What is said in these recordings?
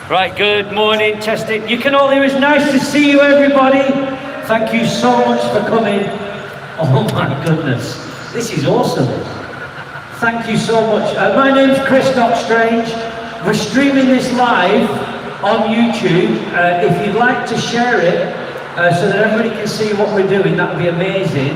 Right, good morning, testing. You can all hear us. Nice to see you, everybody. Thank you so much for coming. Oh my goodness, this is awesome. Thank you so much. My name's Chris, not Strange. We're streaming this live on YouTube. If you'd like to share it so that everybody can see what we're doing, that would be amazing.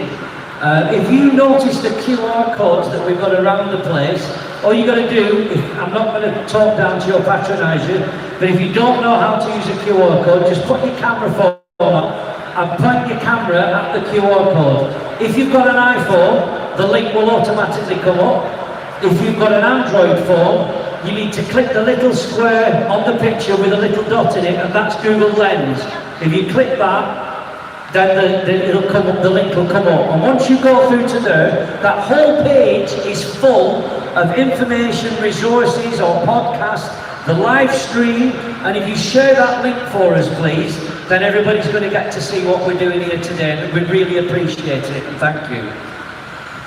If you notice the QR codes that we've got around the place, all you got to do, I'm not going to talk down to you or patronise you, but if you don't know how to use a QR code, just put your camera phone on and point your camera at the QR code. If you've got an iPhone, the link will automatically come up. If you've got an Android phone, you need to click the little square on the picture with a little dot in it, and that's Google Lens. If you click that, then it'll come up, the link will come up. And once you go through to there, that whole page is full of information, resources or podcasts, the live stream, and if you share that link for us, please, then everybody's going to get to see what we're doing here today, and we really appreciate it, and thank you.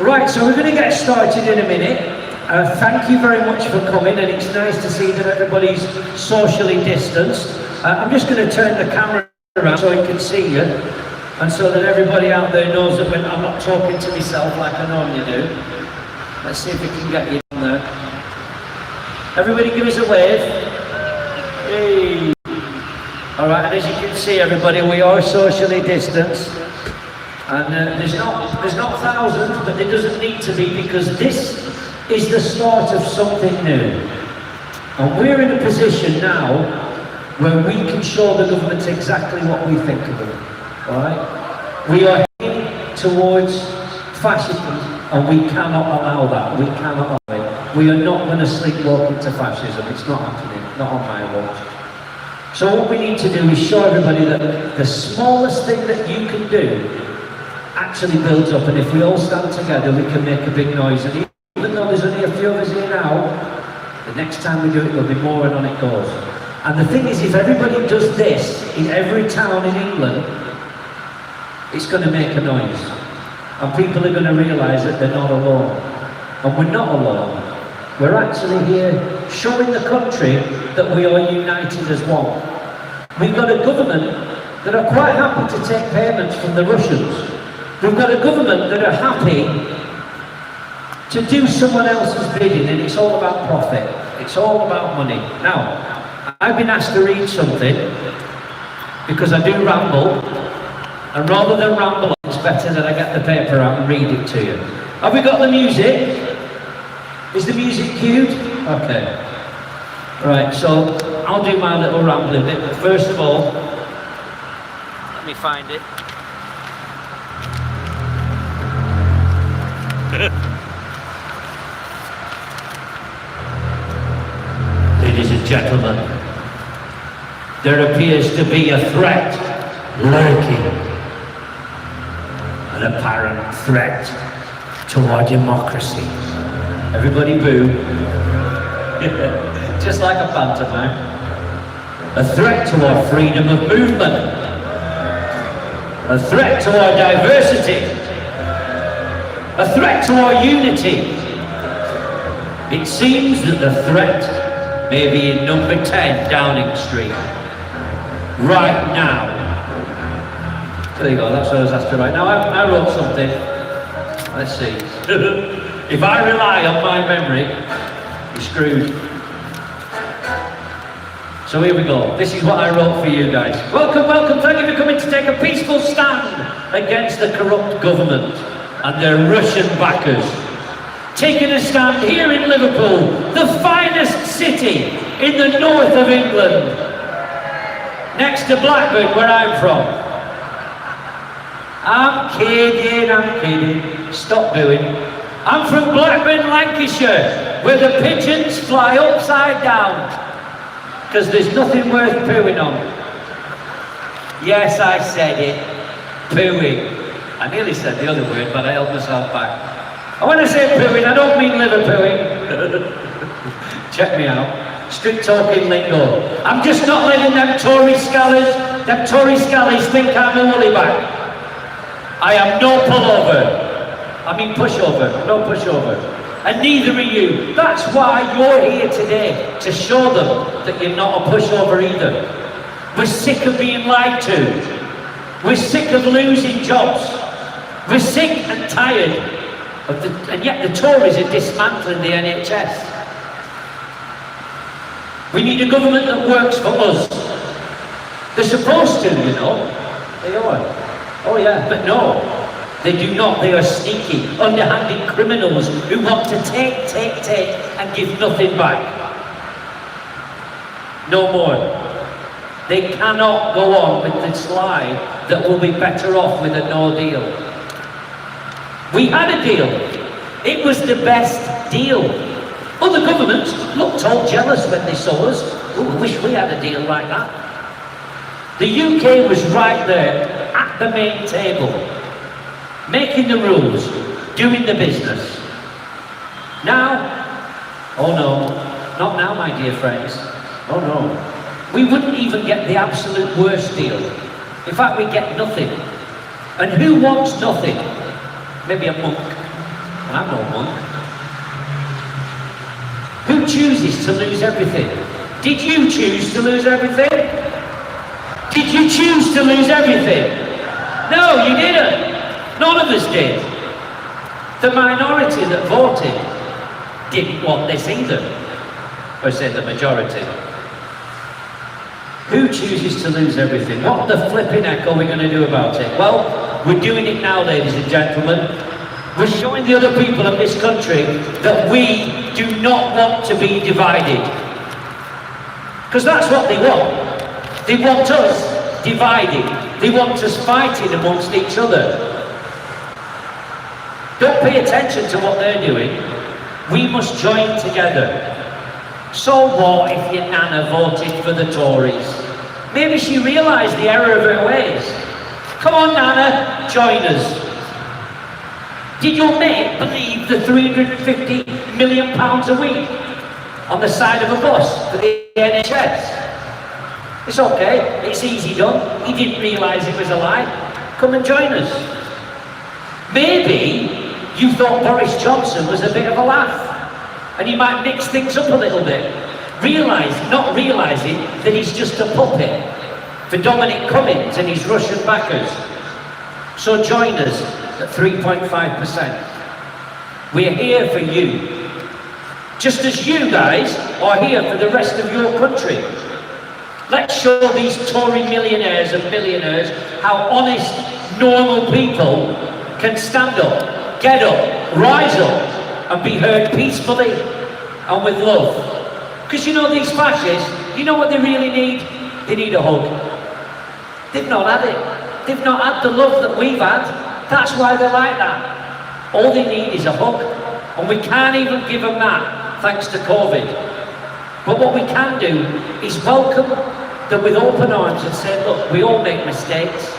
Right, so we're going to get started in a minute. Thank you very much for coming, and it's nice to see that everybody's socially distanced. I'm just going to turn the camera around so I can see you, and so that everybody out there knows that I'm not talking to myself like I normally do. Let's see if we can get you on there. Everybody give us a wave. Hey. All right, and as you can see, everybody, we are socially distanced. And there's not thousands, but there doesn't need to be, because this is the start of something new. And we're in a position now where we can show the government exactly what we think of them. All right? We are heading towards fascism, and we cannot allow that. We cannot allow it. We are not going to sleepwalk into fascism. It's not happening. Not on my watch. So what we need to do is show everybody that the smallest thing that you can do actually builds up, and if we all stand together, we can make a big noise. And even though there's only a few of us here now, the next time we do it, there'll be more, and on it goes. And the thing is, if everybody does this in every town in England, it's going to make a noise. And people are going to realise that they're not alone. And we're not alone. We're actually here showing the country that we are united as one. We've got a government that are quite happy to take payments from the Russians. We've got a government that are happy to do someone else's bidding, and it's all about profit. It's all about money. Now, I've been asked to read something because I do ramble, and rather than ramble, it's better that I get the paper out and read it to you. Have we got the music? Is the music cued? Okay. Right, so I'll do my little rambling bit, but first of all, let me find it. Ladies and gentlemen, there appears to be a threat lurking, an apparent threat to our democracy. Everybody boo. Just like a pantomime. A threat to our freedom of movement. A threat to our diversity. A threat to our unity. It seems that the threat may be in number 10 Downing Street. Right now. There you go, that's what I was asked to write. Now I wrote something. Let's see. If I rely on my memory, you're screwed. So here we go. This is what I wrote for you guys. Welcome, welcome. Thank you for coming to take a peaceful stand against the corrupt government and their Russian backers. Taking a stand here in Liverpool, the finest city in the north of England, next to Blackburn, where I'm from. I'm kidding. Stop doing. I'm from Blackburn, Lancashire, where the pigeons fly upside down, because there's nothing worth pooing on. Yes, I said it. Pooing. I nearly said the other word, but I held myself back. And when I say pooing, I don't mean liver pooing. Check me out. Strict talking lingo. I'm just not letting them Tory scallies think I'm a woolly back. I am no pullover. I mean pushover, no pushover. and neither are you. That's why you're here today, to show them that you're not a pushover either. We're sick of being lied to. We're sick of losing jobs. We're sick and tired of and yet the Tories are dismantling the NHS. We need a government that works for us. They're supposed to, you know. They are. Oh yeah, but no. They do not. They are sneaky, underhanded criminals who want to take, and give nothing back. No more. They cannot go on with this lie that we'll be better off with a no deal. We had a deal. It was the best deal. Other governments looked all jealous when they saw us. Oh, I wish we had a deal like that. The UK was right there at the main table, making the rules, doing the business. Now, oh no, not now, my dear friends. Oh no. We wouldn't even get the absolute worst deal. In fact, we'd get nothing. And who wants nothing? Maybe a monk. And I'm no monk. Who chooses to lose everything? Did you choose to lose everything? Did you choose to lose everything? No, you didn't. None of us did. The minority that voted didn't want this either. Or say the majority. Who chooses to lose everything? What the flipping heck are we going to do about it? Well, we're doing it now, ladies and gentlemen. We're showing the other people of this country that we do not want to be divided. Because that's what they want. They want us divided. They want us fighting amongst each other. Don't pay attention to what they're doing. We must join together. So what if your Nana voted for the Tories? Maybe she realised the error of her ways. Come on, Nana, join us. Did your mate believe the £350 million a week on the side of a bus for the NHS? It's okay, it's easy done. He didn't realise it was a lie. Come and join us. Maybe you thought Boris Johnson was a bit of a laugh and he might mix things up a little bit. Not realising that he's just a puppet for Dominic Cummings and his Russian backers. So join us at 3.5%. We're here for you. Just as you guys are here for the rest of your country. Let's show these Tory millionaires and billionaires how honest, normal people can stand up, get up, rise up and be heard peacefully and with love. Because you know these fascists, you know what they really need? They need a hug. They've not had it. They've not had the love that we've had. That's why they're like that. All they need is a hug. And we can't even give them that, thanks to COVID. But what we can do is welcome them with open arms and say, look, we all make mistakes.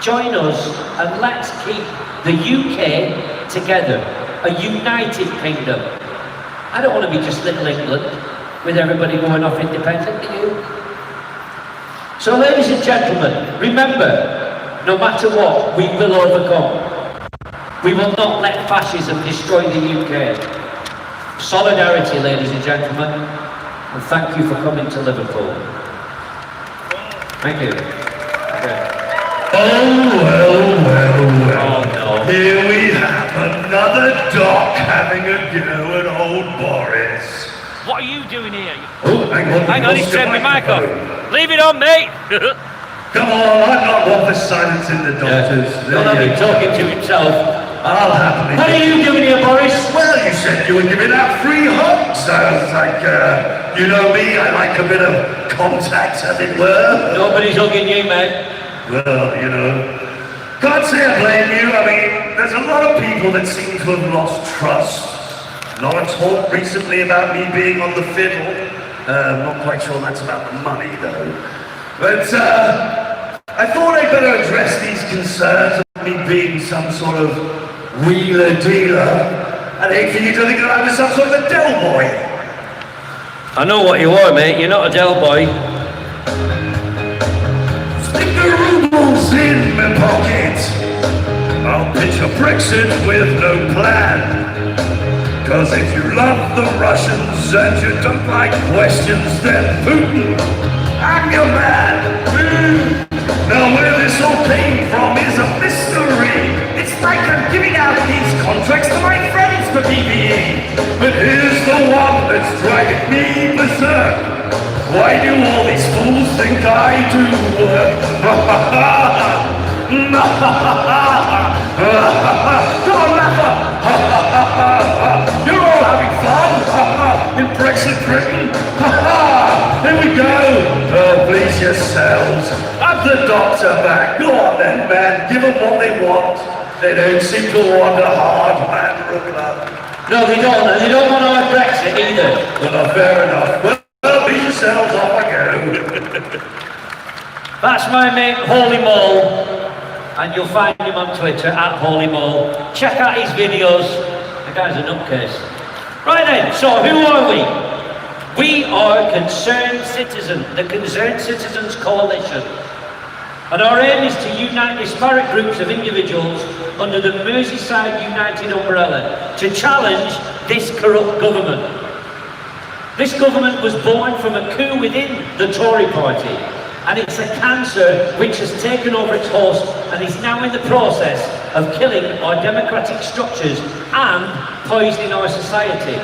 Join us and let's keep the UK together, a united kingdom. I don't want to be just little England with everybody going off independent, do you? So ladies and gentlemen, remember, no matter what, we will overcome. We will not let fascism destroy the UK. Solidarity, ladies and gentlemen, and thank you for coming to Liverpool. Thank you. Okay. Oh, well. Oh, no. Here we have another doc having a go at old Boris. What are you doing here? Oh, hang on, He's turned the mic off. Leave it on, mate. Come on, I'm not one for silencing the doctors. Don't have him talking to himself. I'll happily. What are you doing here, Boris? Well, you said you were giving out free hugs. I was like, you know me, I like a bit of contact, as it were. Nobody's hugging you, mate. Well, you know, can't say I blame you. I mean, there's a lot of people that seem to have lost trust. A lot of talk recently about me being on the fiddle. I'm not quite sure that's about the money, though. But I thought I'd better address these concerns of me being some sort of wheeler-dealer. I'd hate for you to think that I was some sort of a Del Boy. I know what you are, mate. You're not a Del Boy. Stick the rubles in my pocket. I'll pitch a Brexit with no plan. Cause if you love the Russians and you don't like questions, then Putin, I'm your man. Now where this all came from is a mystery. It's like I'm giving out these contracts to my friends for PPE. But here's the one that's driving me berserk. Why do all these fools think I do work? Come on, laugher! You're all having fun in Brexit Britain. Here we go. Oh, please yourselves. Have the doctor back. Go on then, man. Give them what they want. They don't seem to want a hard man, Rookler. No, they don't. And they don't want our Brexit either. Well, fair enough. Well, be yourselves. Off I go. That's my mate, Holy Mole. And you'll find him on Twitter, @HolyMole. Check out his videos. The guy's a nutcase. Right then, so who are we? We are Concerned Citizen, the Concerned Citizens Coalition. And our aim is to unite disparate groups of individuals under the Merseyside United umbrella to challenge this corrupt government. This government was born from a coup within the Tory party. And it's a cancer which has taken over its host and is now in the process of killing our democratic structures and poisoning our society.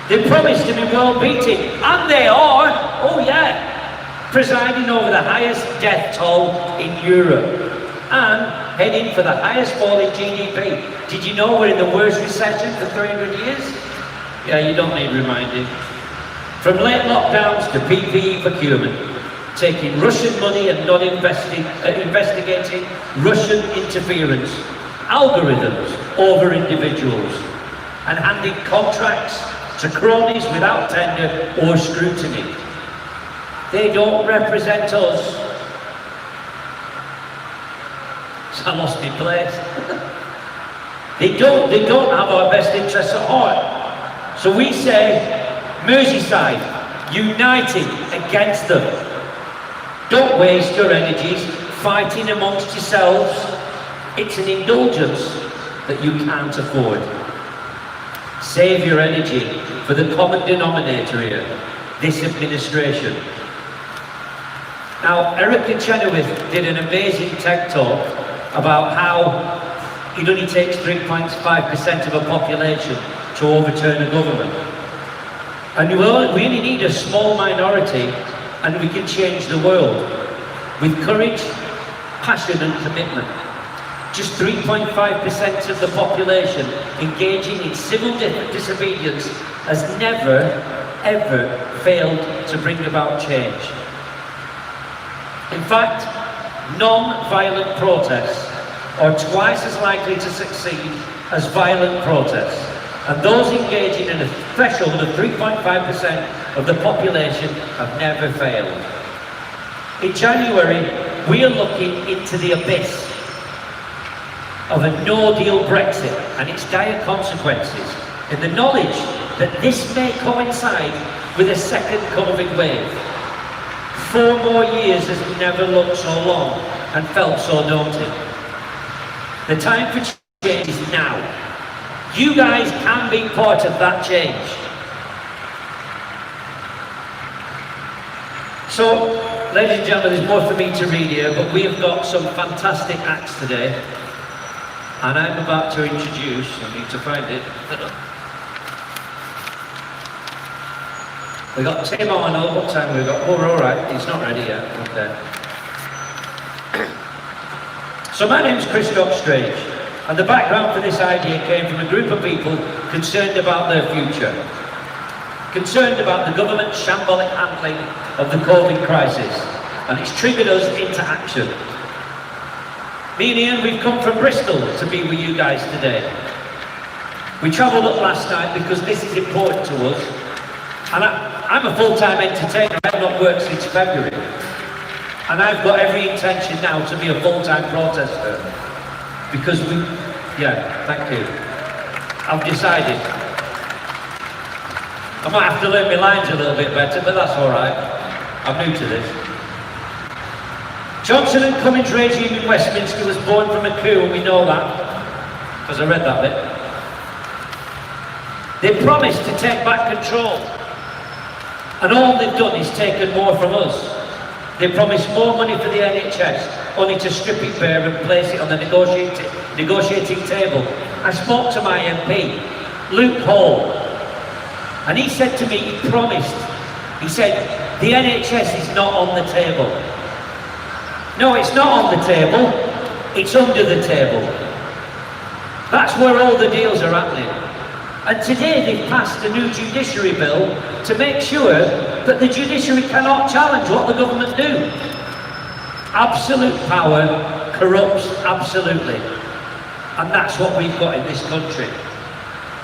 They promise to be world beating, and they are, oh yeah, presiding over the highest death toll in Europe and heading for the highest fall in GDP. Did you know we're in the worst recession for 300 years? Yeah, you don't need reminding. From late lockdowns to PPE procurement, taking Russian money and not investigating Russian interference, algorithms over individuals, and handing contracts to cronies without tender or scrutiny. They don't represent us. So I lost my place. They don't have our best interests at heart. So we say, Merseyside, uniting against them. Don't waste your energies fighting amongst yourselves. It's an indulgence that you can't afford. Save your energy for the common denominator here, this administration. Now, Eric Chenoweth did an amazing TED talk about how it only takes 3.5% of a population to overturn a government. And we only need a small minority and we can change the world with courage, passion and commitment. Just 3.5% of the population engaging in civil disobedience has never, ever failed to bring about change. In fact, non-violent protests are twice as likely to succeed as violent protests. And those engaging in a threshold of 3.5% of the population have never failed. In January, we are looking into the abyss of a no-deal Brexit and its dire consequences, in the knowledge that this may coincide with a second COVID wave. 4 more years has never looked so long and felt so daunting. The time for change is now. You guys can be part of that change. So, ladies and gentlemen, there's more for me to read here, but we have got some fantastic acts today. And I'm about to introduce, I need to find it. We got Tim Arnold, what time we got? Oh, we're all right, he's not ready yet, okay. So my name's Chris Strange, and the background for this idea came from a group of people concerned about their future. Concerned about the government's shambolic handling of the COVID crisis, and it's triggered us into action. Me and Ian, we've come from Bristol to be with you guys today. We travelled up last night because this is important to us. And I'm a full-time entertainer, I've not worked since February. And I've got every intention now to be a full-time protester. Because thank you. I've decided. I might have to learn my lines a little bit better, but that's all right. I'm new to this. Johnson and Cummins regime in Westminster was born from a coup, and we know that, because I read that bit. They promised to take back control. And all they've done is taken more from us. They promised more money for the NHS, only to strip it bare and place it on the negotiating table. I spoke to my MP, Luke Hall, and he said to me, he promised, he said, the NHS is not on the table. No, it's not on the table, it's under the table. That's where all the deals are happening. And today they've passed a new judiciary bill to make sure that the judiciary cannot challenge what the government do. Absolute power corrupts absolutely. And that's what we've got in this country.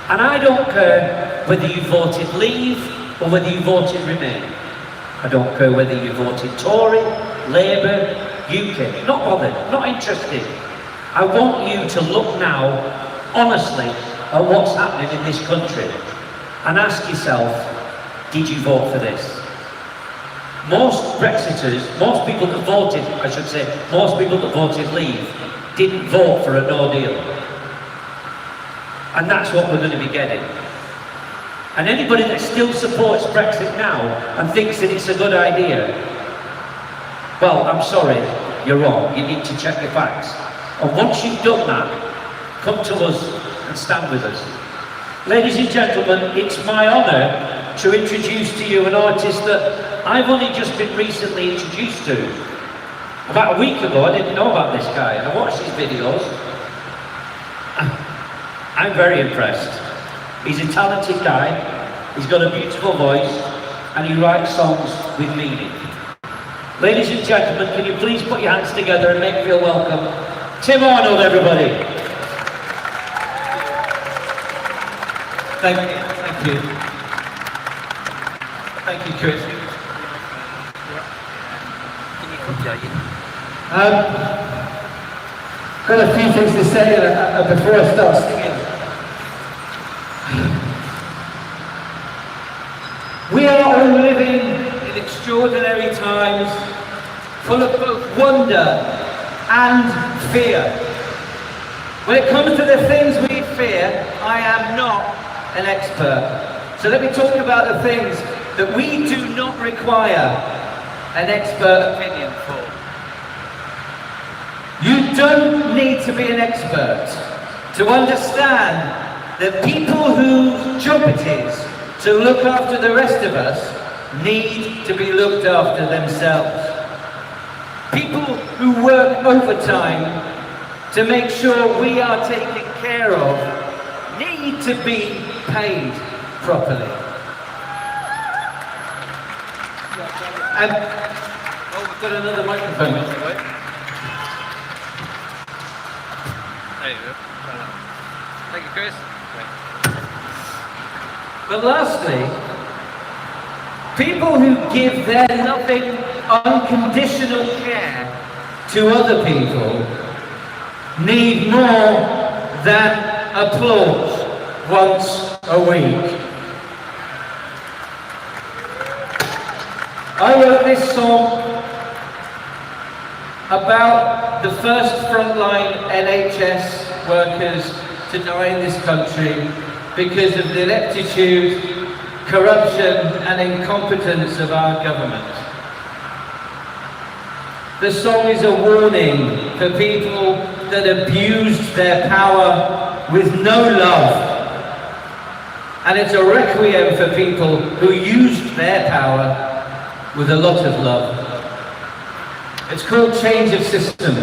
And I don't care whether you voted Leave or whether you voted Remain. I don't care whether you voted Tory, Labour, UKIP. Not bothered, not interested. I want you to look now, honestly, at what's happening in this country and ask yourself, did you vote for this? Most Brexiters, most people that voted, I should say, most people that voted Leave didn't vote for a no deal. And that's what we're going to be getting. And anybody that still supports Brexit now and thinks that it's a good idea, well, I'm sorry, you're wrong. You need to check the facts. And once you've done that, come to us and stand with us. Ladies and gentlemen, it's my honour to introduce to you an artist that I've only just been recently introduced to. About a week ago, I didn't know about this guy, and I watched his videos. I'm very impressed. He's a talented guy, he's got a beautiful voice, and he writes songs with meaning. Ladies and gentlemen, can you please put your hands together and make me feel welcome? Tim Arnold, everybody. Thank you. Thank you, Chris. Got a few things to say before I start singing. We are all living in extraordinary times, full of both wonder and fear. When it comes to the things we fear, I am not an expert. So let me talk about the things that we do not require an expert opinion for. You don't need to be an expert to understand that people whose job it is to look after the rest of us need to be looked after themselves. People who work overtime to make sure we are taken care of need to be paid properly. And we've got another microphone. There you go. Thank you, Chris. But lastly, people who give their loving, unconditional care to other people need more than applause once a week. I wrote this song about the first frontline NHS workers to die in this country because of the ineptitude, corruption and incompetence of our government. The song is a warning for people that abused their power with no love. And it's a requiem for people who used their power with a lot of love. It's called Change of Systems.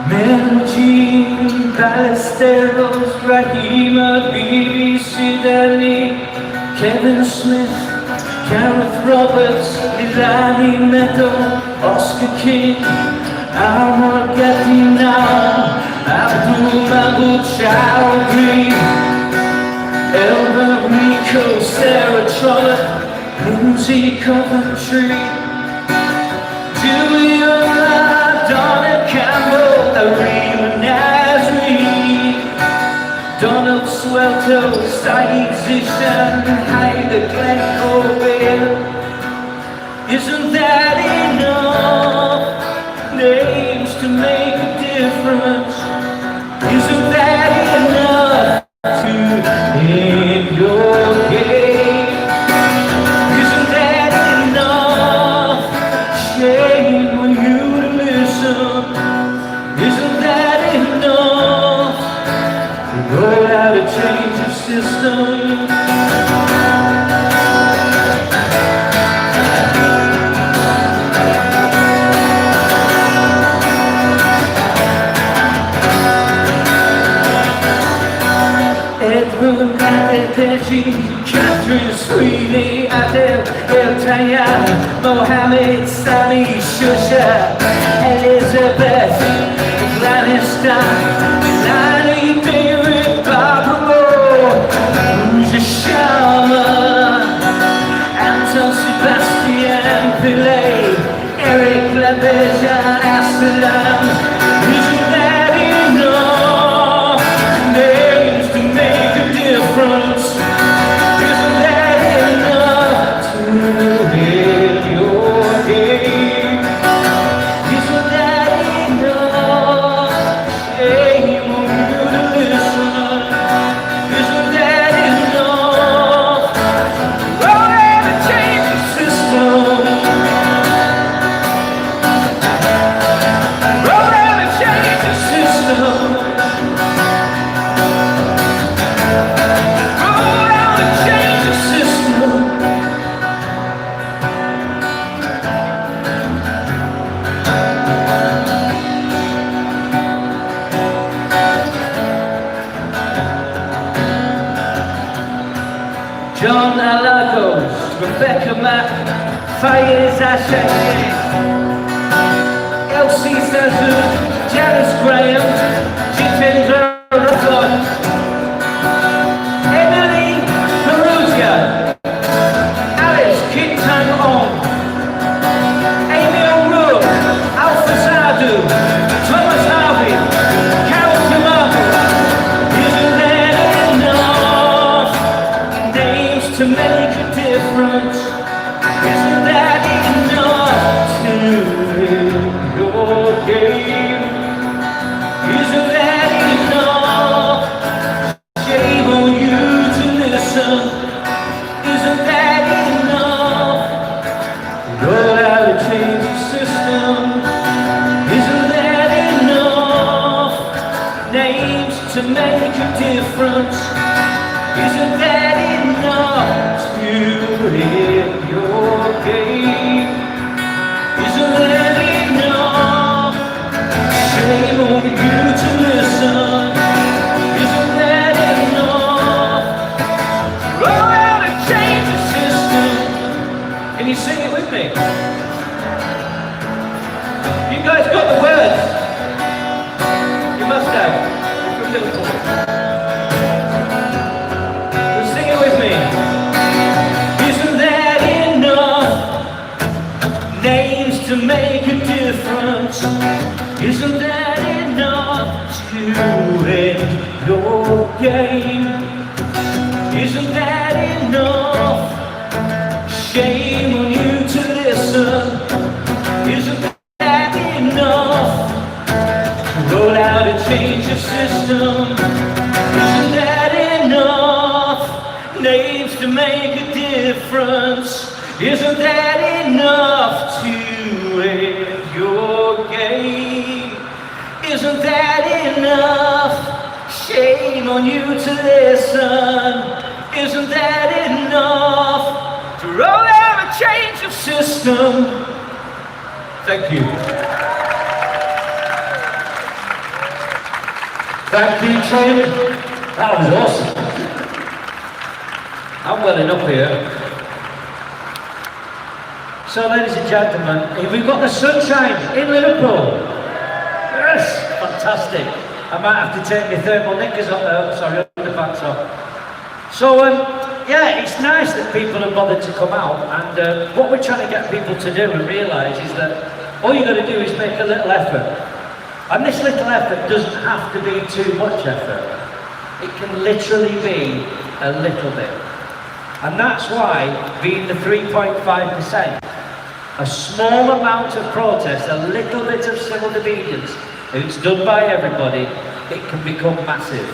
Melody, Ballesteros, Rahima, BBC Delhi, Kevin Smith, Gareth Roberts, Ilani Meadow, Oscar King, Alma Gatina, Abdul Mahmoud Chowdhury, Elva Rico, Sarah Trollope, Lindsay Coventry, Julia, Donna Campbell, Arima Nazarene. of swelter, citation, hide the Glen. Isn't that enough? Names to make a difference. Isn't that enough to end your game? Isn't that enough? Shame on you to listen. Isn't that enough to go out and change the system? Edward Catherine Sweeney, Adele, Tayana, Mohammed, Sami, Shusha, Elizabeth, Lannister, Melanie, David, Barbara Moore, Rouge Sharma, Anton Sebastian Pillay, Eric Labeja, Assalam. Isn't that enough? Names to make a difference. Isn't that enough to win your game? Isn't that enough? Shame on you to listen. Isn't that enough? Oh, never change the system. Oh, never change the system. John Alagos, Rebecca Mack, Fayez Ashaki, Elsie Sazu, Janice Graham, Jitendra Rathod, Emily Perugia, Alice Kintan Ong, Amy O'Rourke, Alpha Sadu, Thomas Harvey, Carol Tomato. Isn't that enough? Names to make a difference. Isn't that enough to win your game? Isn't that enough? Shame on you to listen. Isn't that enough? Go out and change the system. Isn't that enough? Names to make a difference. Isn't that enough to win your game? Isn't that enough? Shame on you to listen. Isn't that enough? Roll out and change the system. Can you sing it with me? You guys got the words? You must have. You're from Liverpool. Sing it with me. Isn't that enough? Names to make a difference. Isn't that enough to end your game? Isn't that enough? Shame on you to listen. Isn't that enough? Roll out and change the system. Isn't that enough? Names to make a difference. Isn't that enough to end your game? Isn't that enough? Shame on you to listen. Isn't that enough to roll out and change the system? Thank you. Thank you, Tory. That was awesome. I'm welling up here. So, ladies and gentlemen, we've got the sunshine in Liverpool. Yes, fantastic. I might have to take my thermal knickers off there. Sorry, underpants off. So, yeah, it's nice that people have bothered to come out, and what we're trying to get people to do and realise is that all you've got to do is make a little effort. And this little effort doesn't have to be too much effort. It can literally be a little bit. And that's why, being the 3.5%, a small amount of protest, a little bit of civil disobedience, if it's done by everybody, it can become massive.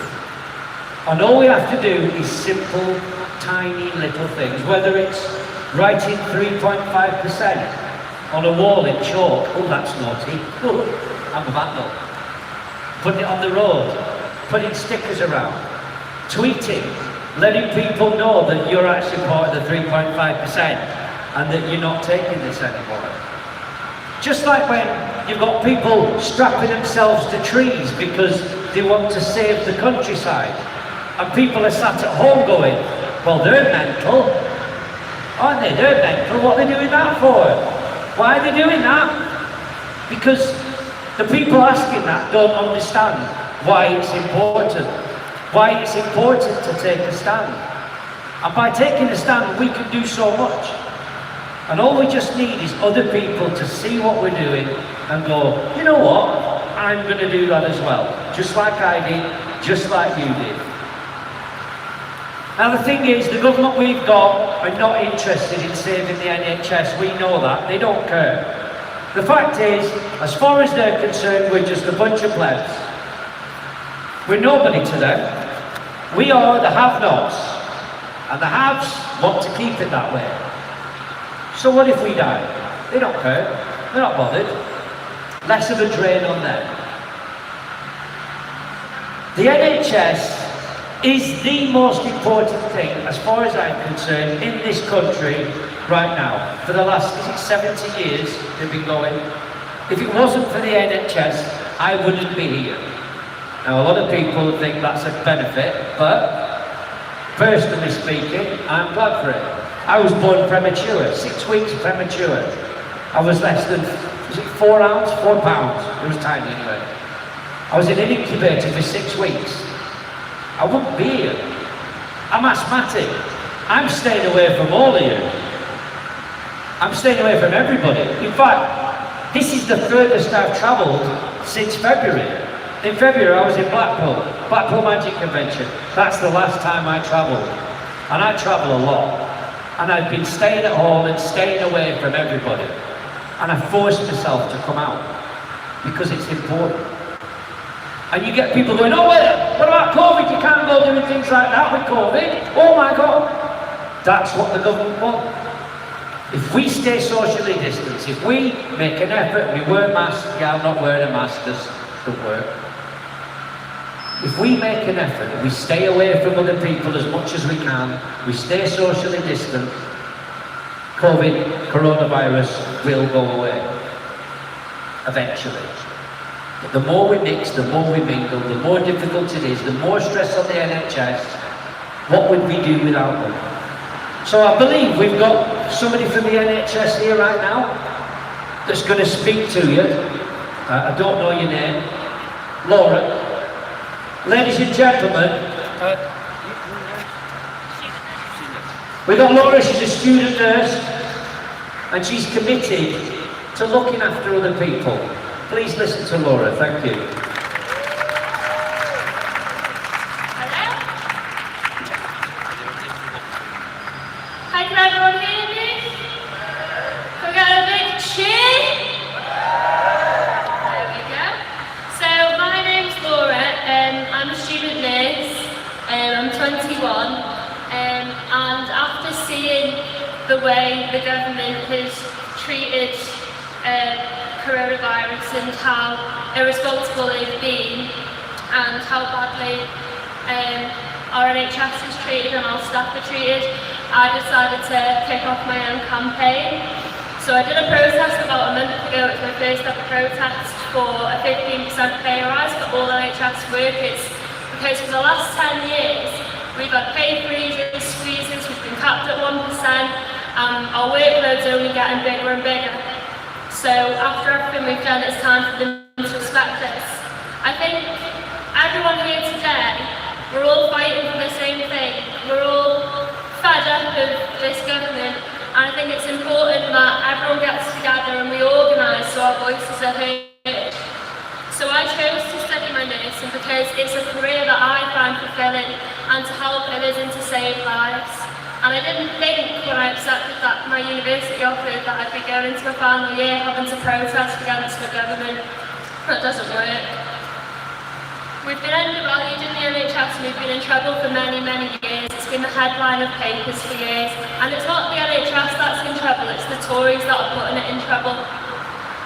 And all we have to do is simple, tiny little things, whether it's writing 3.5% on a wall in chalk. Oh, that's naughty. Oh, I'm a vandal. Putting it on the road, putting stickers around, tweeting, letting people know that you're actually part of the 3.5% and that you're not taking this anymore. Just like when you've got people strapping themselves to trees because they want to save the countryside, and people are sat at home going, well, they're mental, aren't they? They're mental. What are they doing that for? Why are they doing that? Because the people asking that don't understand why it's important. Why it's important to take a stand. And by taking a stand, we can do so much. And all we just need is other people to see what we're doing and go, you know what? I'm going to do that as well. Just like I did, just like you did. Now the thing is, the government we've got are not interested in saving the NHS. We know that. They don't care. The fact is, as far as they're concerned, we're just a bunch of plebs. We're nobody to them. We are the have-nots. And the haves want to keep it that way. So what if we die? They don't care. They're not bothered. Less of a drain on them. The NHS is the most important thing, as far as I'm concerned, in this country right now. For the last, 70 years they've been going. If it wasn't for the NHS, I wouldn't be here. Now a lot of people think that's a benefit, but personally speaking, I'm glad for it. I was born premature, 6 weeks premature. I was less than, was it 4 ounces? 4 pounds. It was tiny anyway. I was in an incubator for 6 weeks. I wouldn't be here. I'm asthmatic. I'm staying away from all of you. I'm staying away from everybody. In fact, this is the furthest I've travelled since February. In February I was in Blackpool Magic Convention. That's the last time I travelled. And I travel a lot. And I've been staying at home and staying away from everybody. And I forced myself to come out. Because it's important. And you get people going, oh, well, what about COVID? You can't go doing things like that with COVID. Oh my God. That's what the government wants. If we stay socially distanced, if we make an effort, we wear masks, yeah, I'm not wearing a mask, doesn't work. If we make an effort, we stay away from other people as much as we can, we stay socially distant, coronavirus will go away. Eventually. But the more we mix, the more we mingle, the more difficult it is, the more stress on the NHS, what would we do without them? So I believe we've got somebody from the NHS here right now that's going to speak to you. I don't know your name. Laura. Ladies and gentlemen, we've got Laura, she's a student nurse, and she's committed to looking after other people. Please listen to Laura, thank you. Hello? Hi, can everyone hear me? Can we get a big cheer? There we go. So, my name's Laura, I'm a student nurse, I'm 21, and after seeing the way the government has treated coronavirus and how irresponsible they've been and how badly our NHS is treated and our staff are treated, I decided to kick off my own campaign. So I did a protest about a month ago. It was my first ever protest for a 15% pay rise for all NHS workers, because for the last 10 years we've had pay freezes, squeezes, we've been capped at 1%, and our workload's only getting bigger and bigger. So after everything we've done, it's time for them to respect us. I think everyone here today, we're all fighting for the same thing. We're all fed up of this government, and I think it's important that everyone gets together and we organise so our voices are heard. So I chose to study my nursing because it's a career that I find fulfilling. running and to help others and to save lives. And I didn't think when I accepted that my university offered that I'd be going into my final year having to protest against the government. That doesn't work. We've been undervalued in the NHS and we've been in trouble for many, many years. It's been the headline of papers for years. And it's not the NHS that's in trouble, it's the Tories that are putting it in trouble.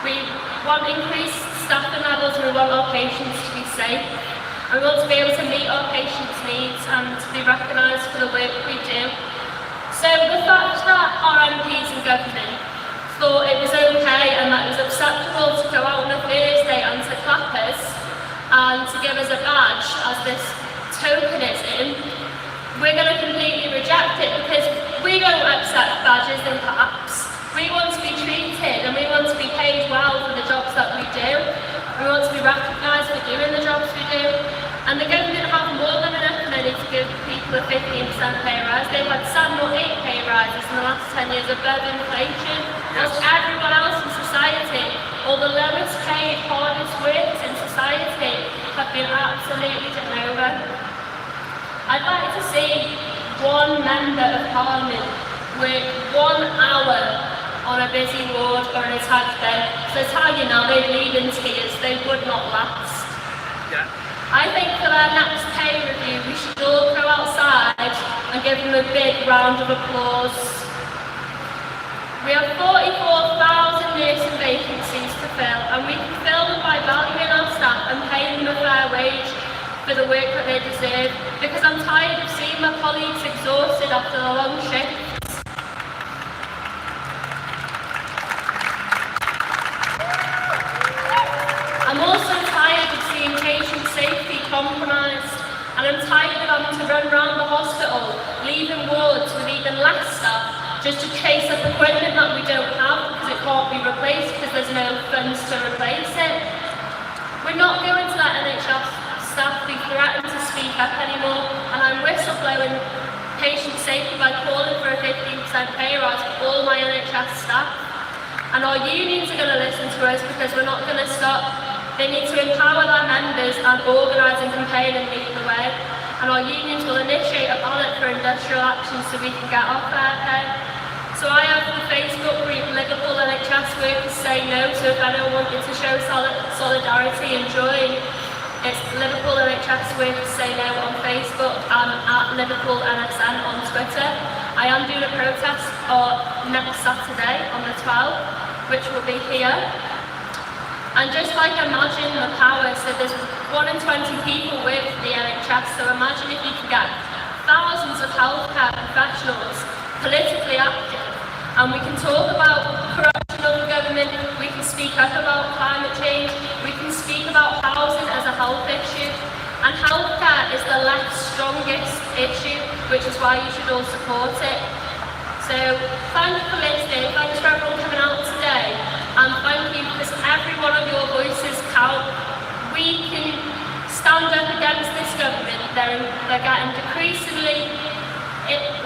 We want increased staffing levels and we want our patients to be safe. And we want to be able to meet our patients' needs and to be recognised for the work we do. So the fact that our MPs and government thought it was okay and that it was acceptable to go out on a Thursday and to clap us and to give us a badge as this tokenism, we're going to completely reject it because we don't accept badges and claps. We want to be treated and we want to be paid well for the jobs that we do. We want to be recognised for doing the jobs we do. And the government have more than enough money to give people a 15% pay rise. They've had 7 or 8 pay rises in the last 10 years above inflation. Whilst everyone else in society, all the lowest paid, hardest workers in society have been absolutely done over. I'd like to see one member of parliament work 1 hour on a busy ward or an attack bed. So I tell you now, they'd leave in tears, they would not last. Yeah. I think for their next pay review, we should all go outside and give them a big round of applause. We have 44,000 nursing vacancies to fill, and we can fill them by valuing our staff and paying them a fair wage for the work that they deserve, because I'm tired of seeing my colleagues exhausted after the long shifts. I'm also tired of seeing patient safety compromised, and I'm tired of having to run around the hospital, leaving wards with even less staff, just to chase up equipment that we don't have because it can't be replaced because there's no funds to replace it. We're not going to let NHS staff be threatened to speak up anymore, and I'm whistleblowing patient safety by calling for a 15% pay rise for all my NHS staff. And our unions are going to listen to us because we're not going to stop. They need to empower their members and organise and campaign and lead the way. And our unions will initiate a ballot for industrial action so we can get our fair pay. So I have the Facebook group Liverpool NHS Workers Say No, so if anyone wanted to show solidarity and join, it's Liverpool NHS Workers Say No on Facebook and at Liverpool NSN on Twitter. I am doing a protest next Saturday on the 12th, which will be here. And just like imagine the power, so there's 1 in 20 people with the NHS, so imagine if you could get thousands of healthcare professionals politically active, and we can talk about corruption of the government, we can speak up about climate change, we can speak about housing as a health issue, and healthcare is the left's strongest issue, which is why you should all support it. So thank you for listening, thanks for everyone coming out today, and thank you because every one of your voices count. We can stand up against this government. They're getting decreasingly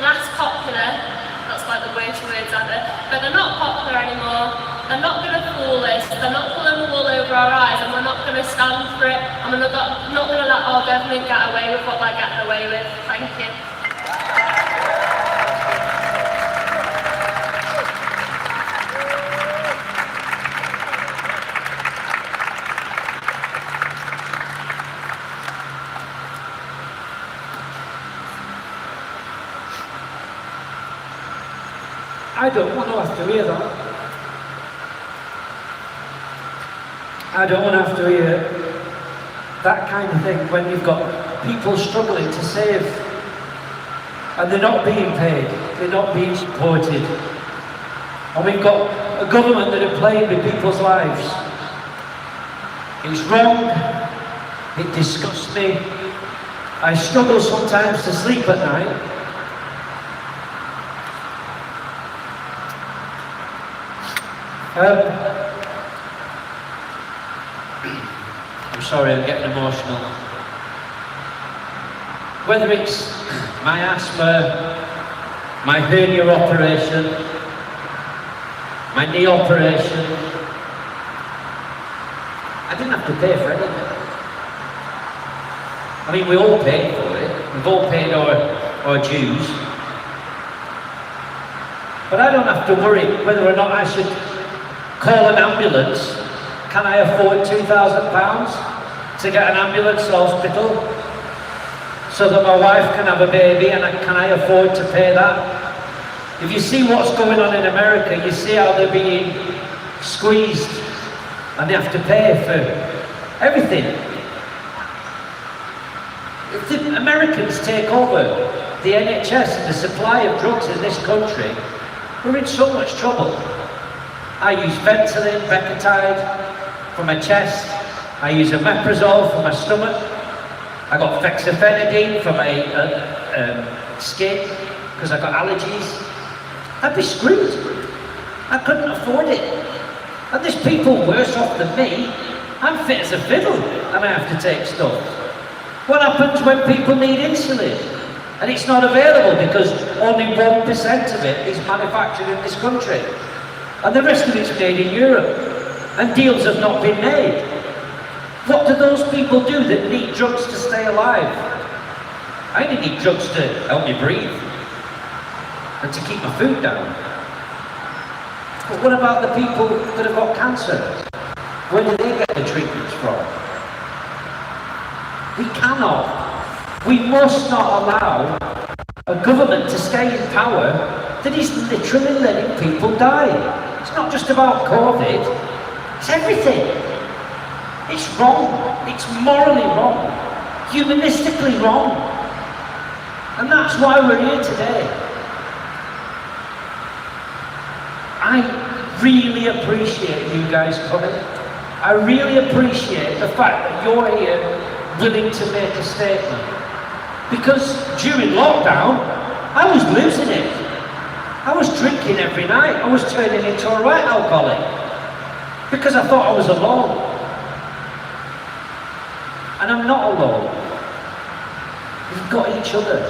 less popular, that's like the worst words ever, but they're not popular anymore. They're not going to fool us, they're not pulling the wool over our eyes, and we're not going to stand for it, and we're not going to let our government get away with what they're getting away with. Thank you. I don't want to have to hear that. I don't want to have to hear that kind of thing when you've got people struggling to save and they're not being paid, they're not being supported. And we've got a government that are playing with people's lives. It's wrong, it disgusts me. I struggle sometimes to sleep at night. I'm sorry, I'm getting emotional. Whether it's my asthma, my hernia operation, my knee operation, I didn't have to pay for anything. I mean, we all paid for it. We've all paid our dues. But I don't have to worry whether or not I should call an ambulance. Can I afford £2,000 to get an ambulance to hospital so that my wife can have a baby, and can I afford to pay that? If you see what's going on in America, you see how they're being squeezed and they have to pay for everything. If the Americans take over the NHS and the supply of drugs in this country, we're in so much trouble. I use Ventolin, Becotide for my chest. I use omeprazole for my stomach. I got fexofenadine for my skin because I got allergies. I'd be screwed. I couldn't afford it. And there's people worse off than me. I'm fit as a fiddle and I have to take stuff. What happens when people need insulin and it's not available because only 1% of it is manufactured in this country and the rest of it's made in Europe and deals have not been made? What do those people do that need drugs to stay alive? I only need drugs to help me breathe and to keep my food down. But what about the people that have got cancer? Where do they get the treatments from? We must not allow a government to stay in power that is literally letting people die. It's not just about COVID, it's everything. It's wrong, it's morally wrong, humanistically wrong. And that's why we're here today. I really appreciate you guys coming. I really appreciate the fact that you're here willing to make a statement. Because during lockdown, I was losing it. I was drinking every night. I was turning into a right alcoholic. Because I thought I was alone. And I'm not alone. We've got each other.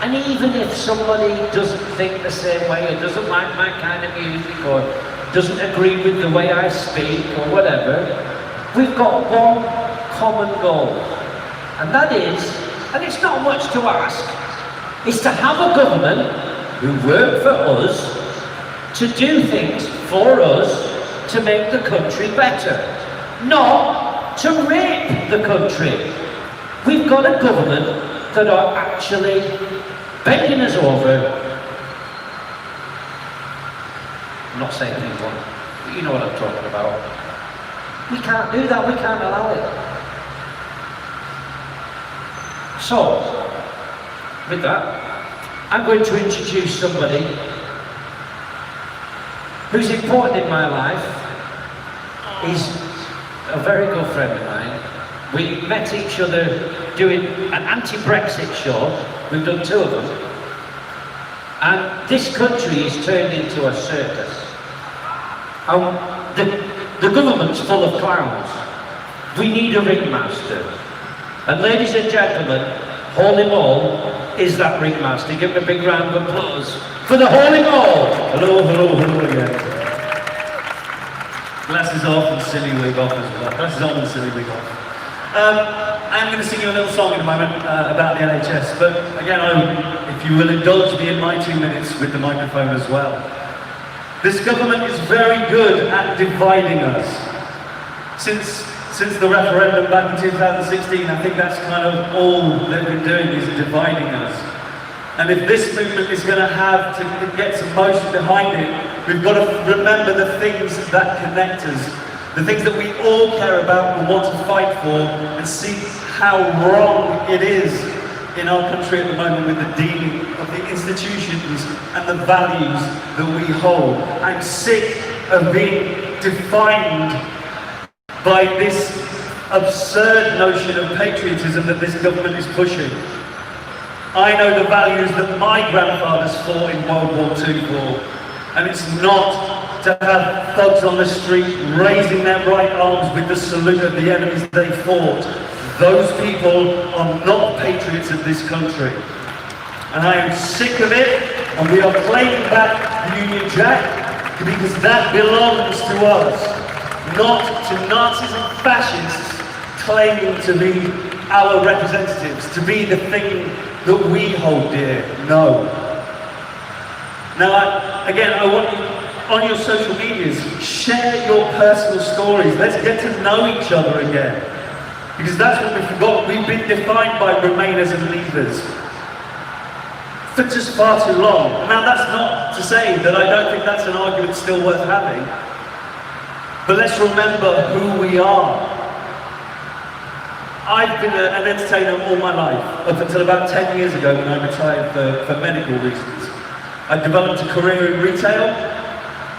And even if somebody doesn't think the same way, or doesn't like my kind of music, or doesn't agree with the way I speak, or whatever, we've got one common goal. And that is, and it's not much to ask, is to have a government who work for us, to do things for us, to make the country better. Not to rape the country. We've got a government that are actually bending us over. I'm not saying anyone, but you know what I'm talking about. We can't do that, we can't allow it. So, with that, I'm going to introduce somebody who's important in my life. He's a very good friend of mine. We met each other doing an anti-Brexit show. We've done 2 of them. And this country is turned into a circus. The government's full of clowns. We need a ringmaster. And ladies and gentlemen, Holy Mole is that ringmaster. Give him a big round of applause for the Holy Mole. Hello, hello, hello again. Glasses off and silly wig off as well. Glasses on and silly wig off. I'm going to sing you a little song in a moment about the NHS, but again, if you will indulge me in my 2 minutes with the microphone as well. This government is very good at dividing us. Since the referendum back in 2016, I think that's kind of all they've been doing is dividing us. And if this movement is going to have to get some motion behind it, we've got to remember the things that connect us. The things that we all care about and want to fight for, and see how wrong it is in our country at the moment with the dealing of the institutions and the values that we hold. I'm sick of being defined by this absurd notion of patriotism that this government is pushing. I know the values that my grandfathers fought in World War II for, and it's not to have thugs on the street raising their right arms with the salute of the enemies they fought. Those people are not patriots of this country. And I am sick of it, and we are claiming back the Union Jack because that belongs to us, not to Nazis and fascists claiming to be our representatives, to be the thing that we hold dear. No. Now, I want you, on your social medias, share your personal stories. Let's get to know each other again. Because that's what we forgot. We've been defined by Remainers and Leavers for just far too long. Now, that's not to say that I don't think that's an argument still worth having. But let's remember who we are. I've been an entertainer all my life, up until about 10 years ago when I retired for medical reasons. I developed a career in retail,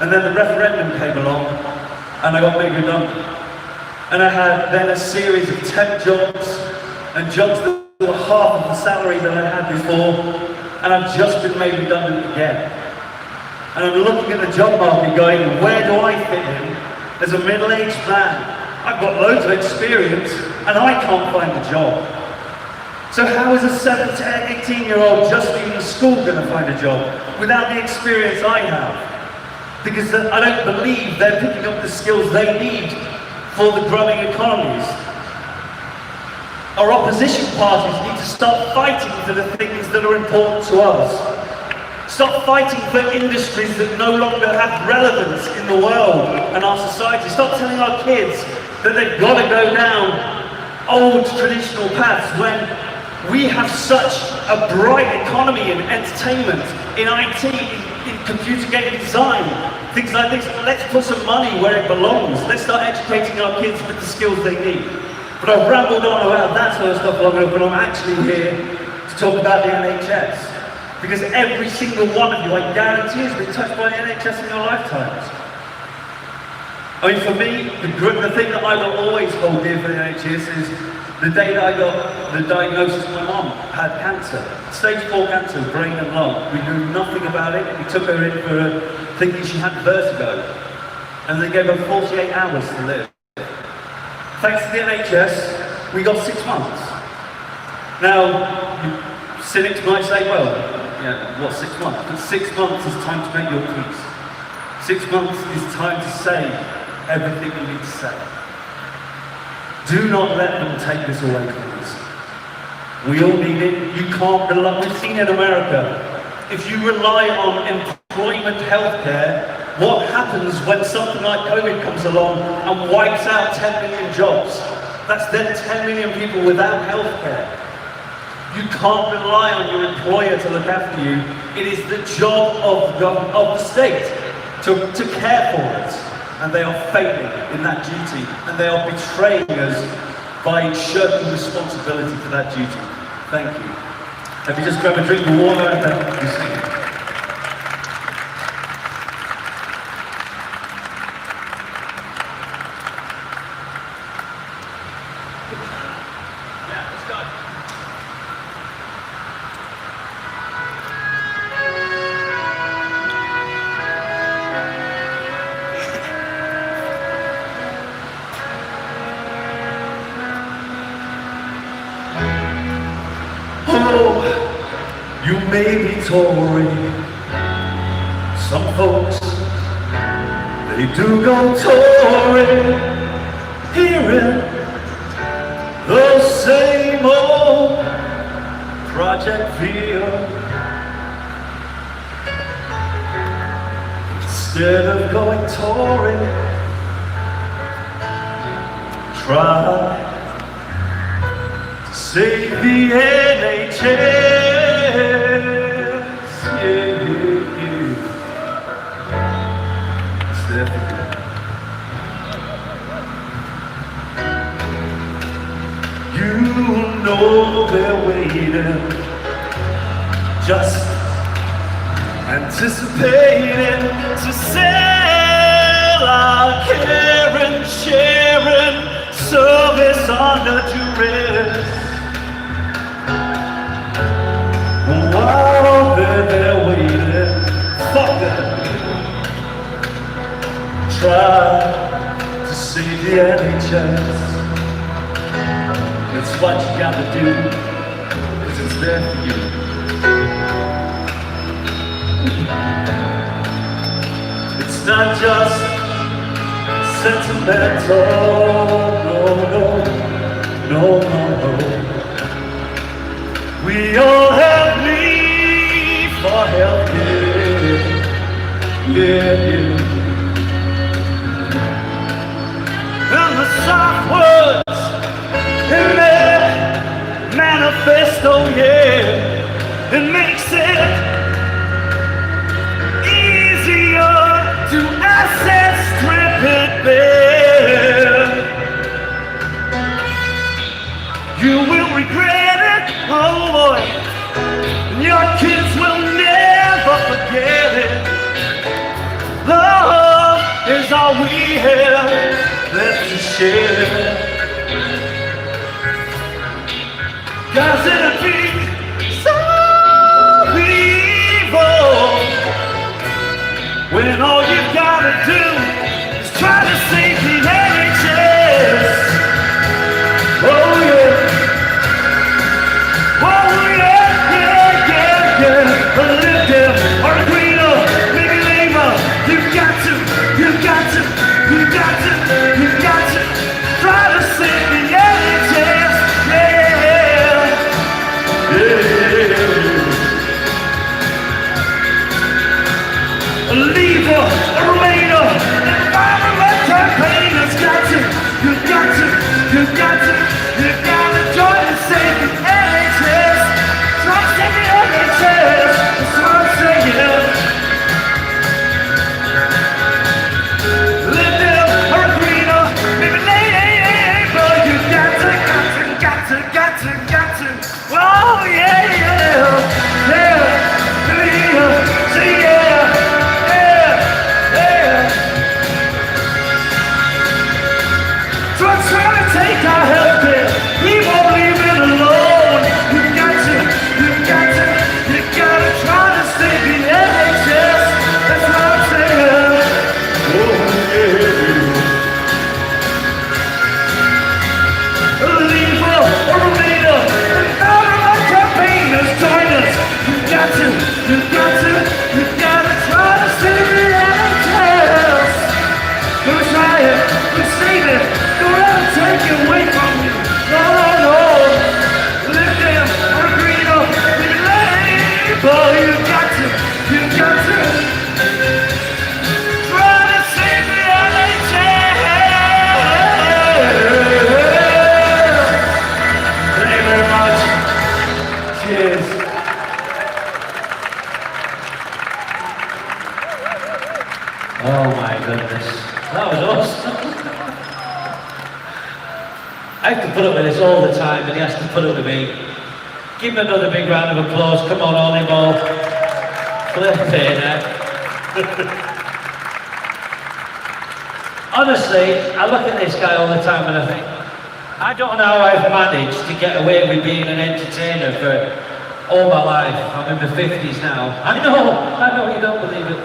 and then the referendum came along, and I got made redundant. And I had then a series of temp jobs, and jobs that were half of the salary that I had before, and I've just been made redundant again. And I'm looking at the job market going, where do I fit in as a middle-aged man? I've got loads of experience, and I can't find a job. So how is a 17, 18-year-old just leaving school going to find a job without the experience I have? Because I don't believe they're picking up the skills they need for the growing economies. Our opposition parties need to start fighting for the things that are important to us. Stop fighting for industries that no longer have relevance in the world and our society. Stop telling our kids that they've got to go down old traditional paths when we have such a bright economy in entertainment, in IT, in computer game design, things like this. Let's put some money where it belongs. Let's start educating our kids with the skills they need. But I've rambled on about that sort of stuff long enough, but I'm actually here to talk about the NHS. Because every single one of you, I guarantee, has been touched by the NHS in your lifetimes. I mean, for me, the thing that I will always hold dear for the NHS is the day that I got the diagnosis, my mum had cancer. Stage 4 cancer, brain and lung. We knew nothing about it. We took her in for thinking she had vertigo. And they gave her 48 hours to live. Thanks to the NHS, we got 6 months. Now, cynics might say, well, yeah, what, 6 months? But 6 months is time to make your peace. 6 months is time to say everything you need to say. Do not let them take this away from us. We all need it. You can't rely. We've seen in America, if you rely on employment healthcare, what happens when something like COVID comes along and wipes out 10 million jobs? That's then 10 million people without healthcare. You can't rely on your employer to look after you. It is the job of the state to care for us. And they are failing in that duty, and they are betraying us by shirking responsibility for that duty. Thank you. If you just grab a drink of water and then you see. You may be Tory, some folks, they do go Tory, hearing the same old project feel. Instead of going Tory, try to save the NHS. You know they're waiting, just anticipating to sell our care and sharing service under duress. While they're there waiting, fuck them. Try to save the NHS. It's what you gotta do, 'cause it's there for you. It's not just sentimental, no, no, no, no, no. We all have need for help, yeah. And the soft words in their manifesto, yeah, it makes it easier to access, strip it bare. You will regret it, oh boy. Your kids will never forget it. Love is all we have left to share. Cause it'd be so evil when all you gotta do is try to save the NHS. Oh yeah. Oh yeah, yeah, yeah, yeah. A little or a greener, maybe lamer. You got to, you got to, you got to, you got to try to save the NHS. Yeah, yeah. A leaver, a remainer, environment campaign has got to, you got to, you got to, you got to join and save the NHS. Try to save the NHS. That's what I'm saying. Live there or a greener, maybe labor. You got to, got to, got to, got to. Oh yeah, yeah, yeah, yeah. Say yeah, yeah, yeah. Try to take our help here. We won't leave it alone. You got to, you got to, you got to try to save the NHS. That's what I'm saying. Oh yeah. A leaver or a leader, and out of our campaigners join us. You got to, you got to, you got to try to save the NHS. We'll try it, we'll save it. Don't let them take it away from you. No, no, no. Live there or a greener, be labor. You got to, you got to try to save the NHS. Thank you very much. Cheers. Oh my goodness. That was awesome. I have to put up with this all the time, and he has to put up with me. Give him another big round of applause. Come on, Ollie Ball. Flipping it. Honestly, I look at this guy all the time and I think, I don't know how I've managed to get away with being an entertainer for all my life. I'm in my 50s now. I know you don't believe it.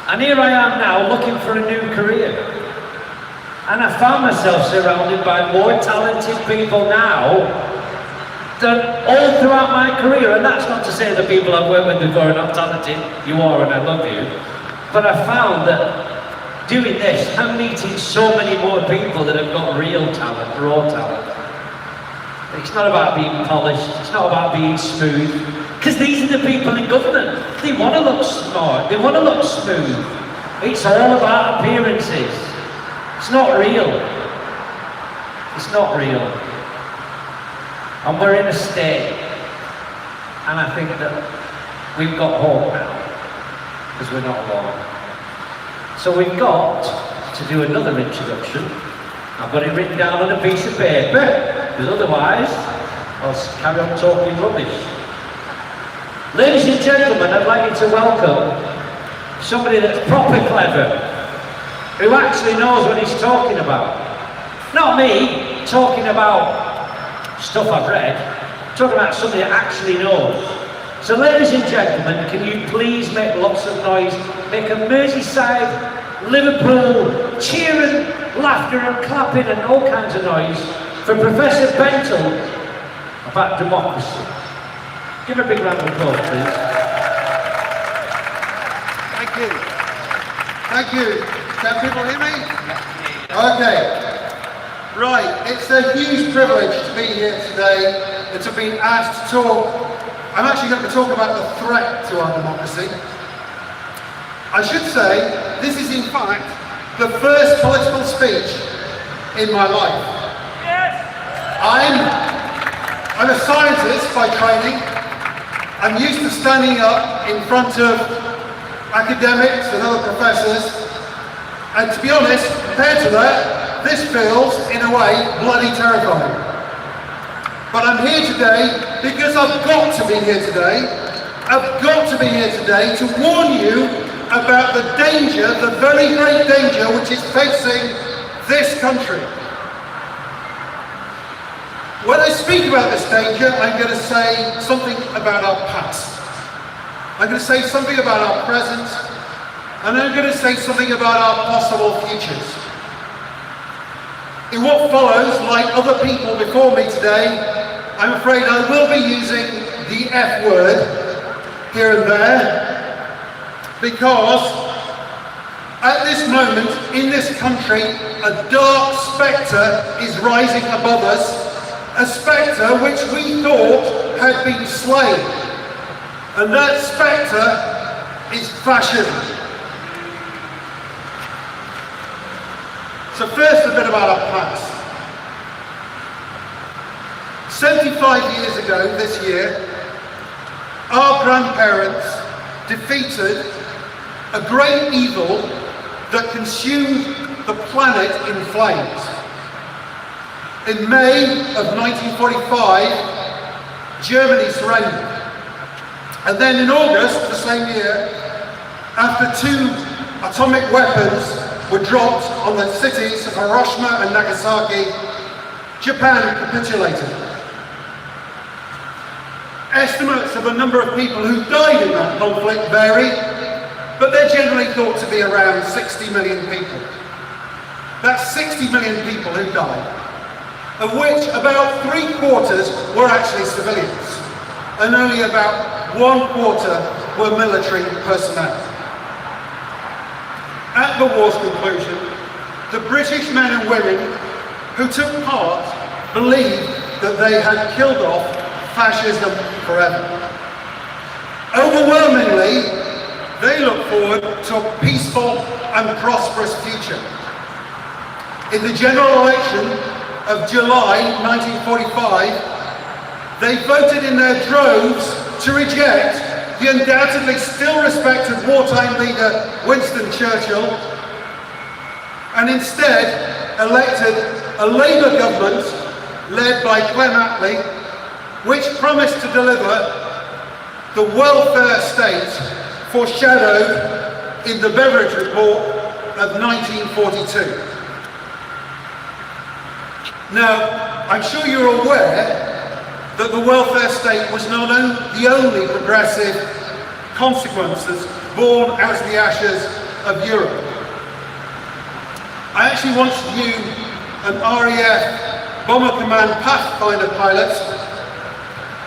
And here I am now looking for a new career. And I found myself surrounded by more talented people now than all throughout my career. And that's not to say the people I've worked with before are not talented. You are, and I love you. But I found that doing this, I'm meeting so many more people that have got real talent, raw talent. It's not about being polished, it's not about being smooth. Because these are the people in government. They want to look smart, they want to look smooth. It's all about appearances. It's not real. It's not real. And we're in a state, and I think that we've got hope now, because we're not alone. So we've got to do another introduction. I've got it written down on a piece of paper, because otherwise I'll carry on talking rubbish. Ladies and gentlemen, I'd like you to welcome somebody that's proper clever, who actually knows what he's talking about. Not me, talking about stuff I've read, talking about somebody that actually knows. So ladies and gentlemen, can you please make lots of noise, make a Merseyside, Liverpool, cheering, laughter and clapping and all kinds of noise for Professor Bentel about democracy. Give her a big round of applause, please. Thank you. Thank you. Can people hear me? Okay. Right, it's a huge privilege to be here today that have been asked to talk. I'm actually going to talk about the threat to our democracy. I should say, this is in fact the first political speech in my life. I'm a scientist by training. I'm used to standing up in front of academics and other professors, and to be honest, compared to that, this feels, in a way, bloody terrifying. But I'm here today because I've got to be here today. I've got to be here today to warn you about the danger, the very great danger which is facing this country. When I speak about this danger, I'm going to say something about our past. I'm going to say something about our present, and I'm going to say something about our possible futures. In what follows, like other people before me today, I'm afraid I will be using the F word here and there, because at this moment in this country, a dark spectre is rising above us, a spectre which we thought had been slain. And that spectre is fascism. So first, a bit about our past. 75 years ago this year, our grandparents defeated a great evil that consumed the planet in flames. In May of 1945, Germany surrendered. And then in August the same year, after 2 atomic weapons were dropped on the cities of Hiroshima and Nagasaki, Japan capitulated. Estimates of the number of people who died in that conflict vary, but they're generally thought to be around 60 million people. That's 60 million people who died, of which about 3/4 were actually civilians, and only about 1/4 were military personnel. At the war's conclusion, the British men and women who took part believed that they had killed off fascism forever. Overwhelmingly, they look forward to a peaceful and prosperous future. In the general election of July 1945, they voted in their droves to reject the undoubtedly still respected wartime leader Winston Churchill, and instead elected a Labour government led by Clem Attlee, which promised to deliver the welfare state foreshadowed in the Beveridge Report of 1942. Now, I'm sure you're aware that the welfare state was not the only progressive consequences born out of the ashes of Europe. I actually once knew an RAF Bomber Command Pathfinder pilot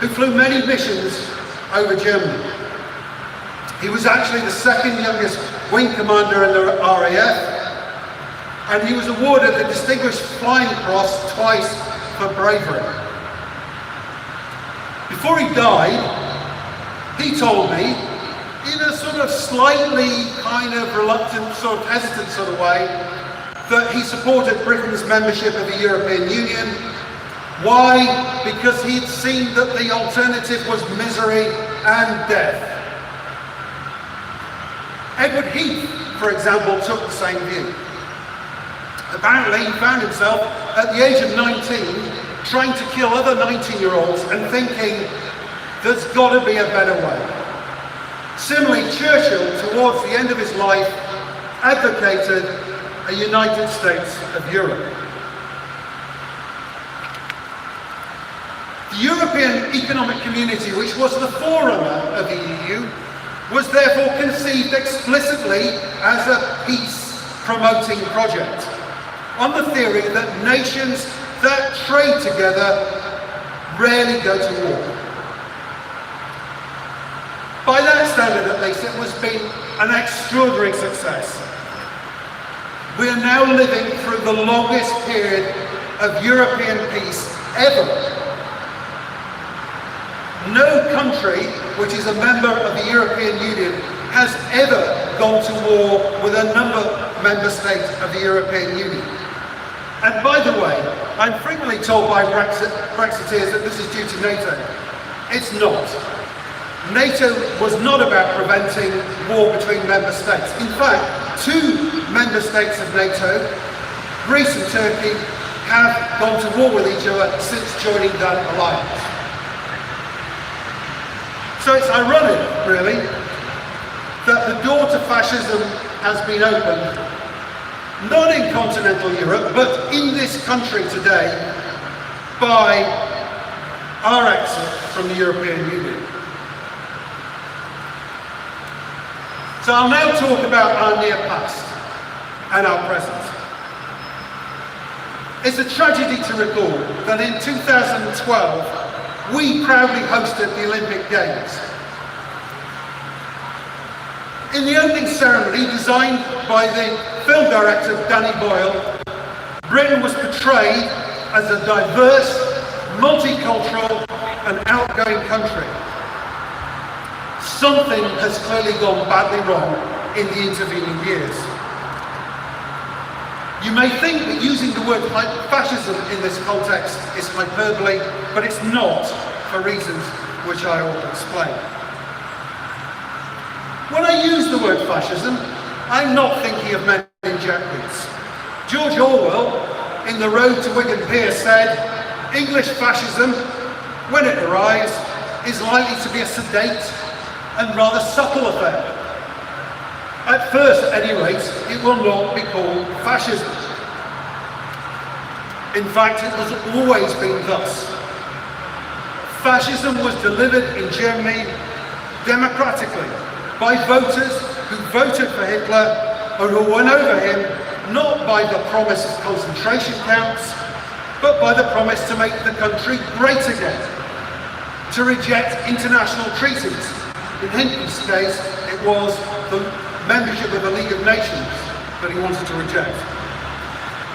who flew many missions over Germany. He was actually the second youngest wing commander in the RAF, and he was awarded the Distinguished Flying Cross twice for bravery. Before he died, he told me, in a sort of slightly kind of reluctant, sort of hesitant sort of way, that he supported Britain's membership of the European Union. Why? Because he'd seen that the alternative was misery and death. Edward Heath, for example, took the same view. Apparently, he found himself at the age of 19 trying to kill other 19-year-olds and thinking, there's got to be a better way. Similarly, Churchill, towards the end of his life, advocated a United States of Europe. The European Economic Community, which was the forerunner of the EU, was therefore conceived explicitly as a peace-promoting project, on the theory that nations that trade together rarely go to war. By that standard, at least, it has been an extraordinary success. We are now living through the longest period of European peace ever. No country which is a member of the European Union has ever gone to war with another member state of the European Union. And by the way, I'm frequently told by Brexiteers that this is due to NATO. It's not. NATO was not about preventing war between member states. In fact, two member states of NATO, Greece and Turkey, have gone to war with each other since joining that alliance. So it's ironic, really, that the door to fascism has been opened, not in continental Europe, but in this country today, by our exit from the European Union. So I'll now talk about our near past and our present. It's a tragedy to recall that in 2012, we proudly hosted the Olympic Games. In the opening ceremony, designed by the film director Danny Boyle, Britain was portrayed as a diverse, multicultural and outgoing country. Something has clearly gone badly wrong in the intervening years. You may think that using the word fascism in this context is hyperbole, but it's not, for reasons which I will explain. When I use the word fascism, I'm not thinking of men in jackets. George Orwell, in The Road to Wigan Pier, said, "English fascism, when it arrives, is likely to be a sedate and rather subtle affair. At first, at any rate, it will not be called fascism." In fact, it has always been thus. Fascism was delivered in Germany democratically by voters who voted for Hitler and who won over him not by the promise of concentration camps, but by the promise to make the country great again, to reject international treaties. In Hitler's case, it was the membership of the League of Nations that he wanted to reject,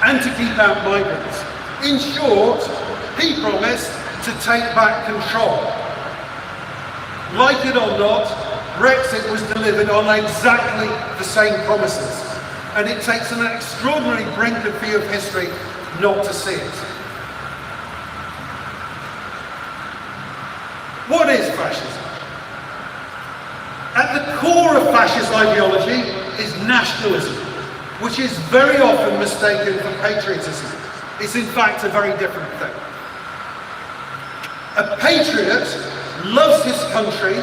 and to keep out migrants. In short, he promised to take back control. Like it or not, Brexit was delivered on exactly the same promises, and it takes an extraordinary brinkled view of history not to see it. What is fascism? At the core of fascist ideology is nationalism, which is very often mistaken for patriotism. It's in fact a very different thing. A patriot loves his country,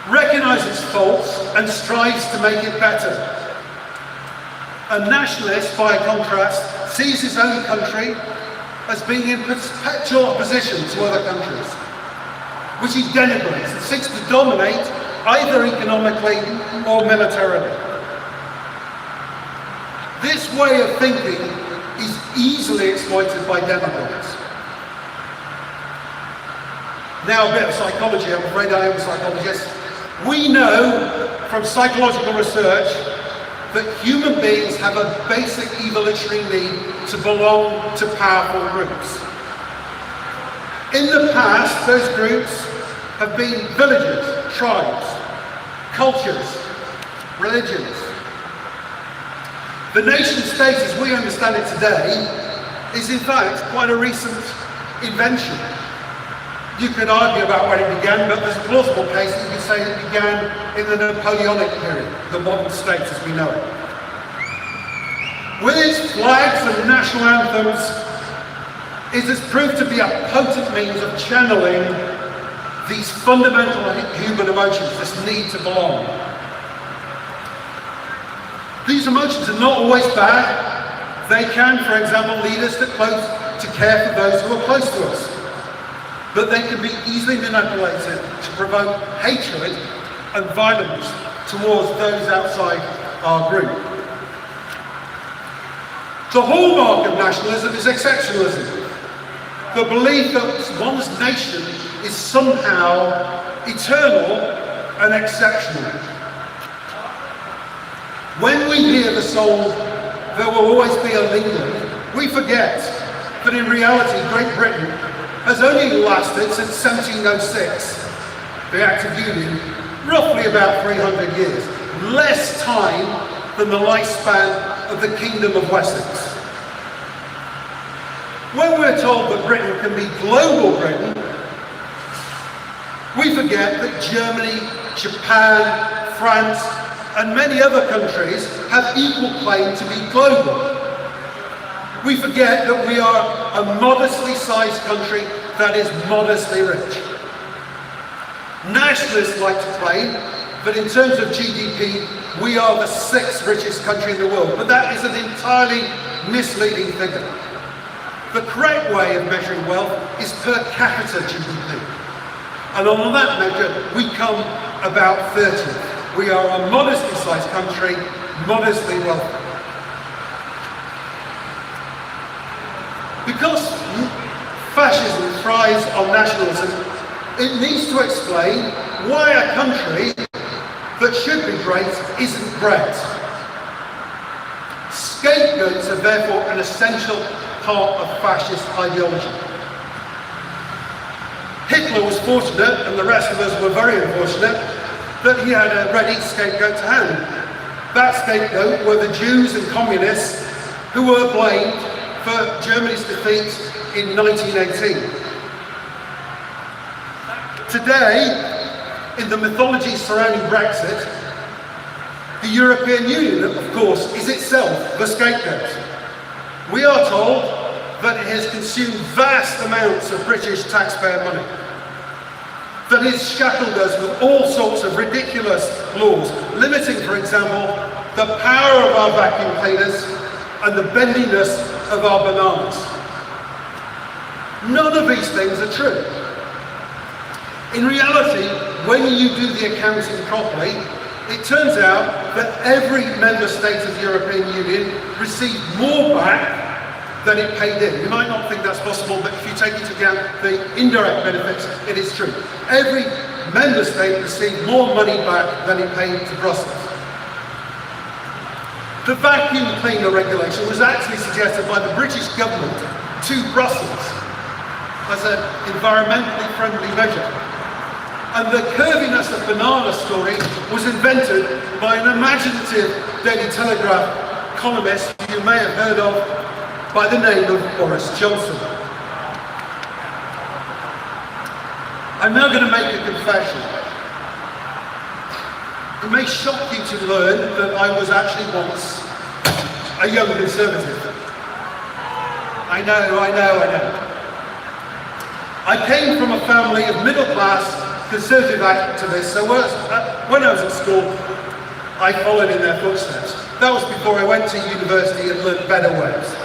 recognises faults and strives to make it better. A nationalist, by contrast, sees his own country as being in perpetual opposition to other countries, which he denigrates and seeks to dominate either economically or militarily. This way of thinking is easily exploited by demagogues. Now a bit of psychology, I'm afraid I am a psychologist. We know from psychological research that human beings have a basic evolutionary need to belong to powerful groups. In the past, those groups have been villages, tribes, cultures, religions. The nation state, as we understand it today, is in fact quite a recent invention. You could argue about when it began, but there's a plausible case that you could say it began in the Napoleonic period, the modern state as we know it. With its flags and national anthems, it has proved to be a potent means of channeling these fundamental human emotions, this need to belong. These emotions are not always bad. They can, for example, lead us to care for those who are close to us. But they can be easily manipulated to provoke hatred and violence towards those outside our group. The hallmark of nationalism is exceptionalism. The belief that one's nation is somehow eternal and exceptional. When we hear the song, "There Will Always Be a England," we forget that in reality Great Britain has only lasted since 1706, the Act of Union, roughly about 300 years. Less time than the lifespan of the Kingdom of Wessex. When we're told that Britain can be global Britain, we forget that Germany, Japan, France, and many other countries have equal claim to be global. We forget that we are a modestly sized country that is modestly rich. Nationalists like to claim that in terms of GDP, we are the 6th richest country in the world, but that is an entirely misleading figure. The correct way of measuring wealth is per capita GDP. And on that measure, we come about 30th. We are a modestly sized country, modestly wealthy. Because fascism thrives on nationalism, it needs to explain why a country that should be great isn't great. Scapegoats are therefore an essential part of fascist ideology. Hitler was fortunate, and the rest of us were very unfortunate, that he had a ready scapegoat to hand. That scapegoat were the Jews and communists who were blamed for Germany's defeat in 1918. Today, in the mythology surrounding Brexit, the European Union, of course, is itself the scapegoat. We are told that it has consumed vast amounts of British taxpayer money, that it has shackled us with all sorts of ridiculous laws, limiting, for example, the power of our vacuum cleaners and the bendiness of our bananas. None of these things are true. In reality, when you do the accounting properly, it turns out that every member state of the European Union received more back than it paid in. You might not think that's possible, but if you take into account the indirect benefits, it is true. Every member state received more money back than it paid to Brussels. The vacuum cleaner regulation was actually suggested by the British government to Brussels as an environmentally friendly measure. And the curviness of banana story was invented by an imaginative Daily Telegraph columnist who you may have heard of by the name of Boris Johnson. I'm now going to make a confession. It may shock you to learn that I was actually once a young conservative. I know. I came from a family of middle-class conservative activists, so when I was at school, I followed in their footsteps. That was before I went to university and learned better ways.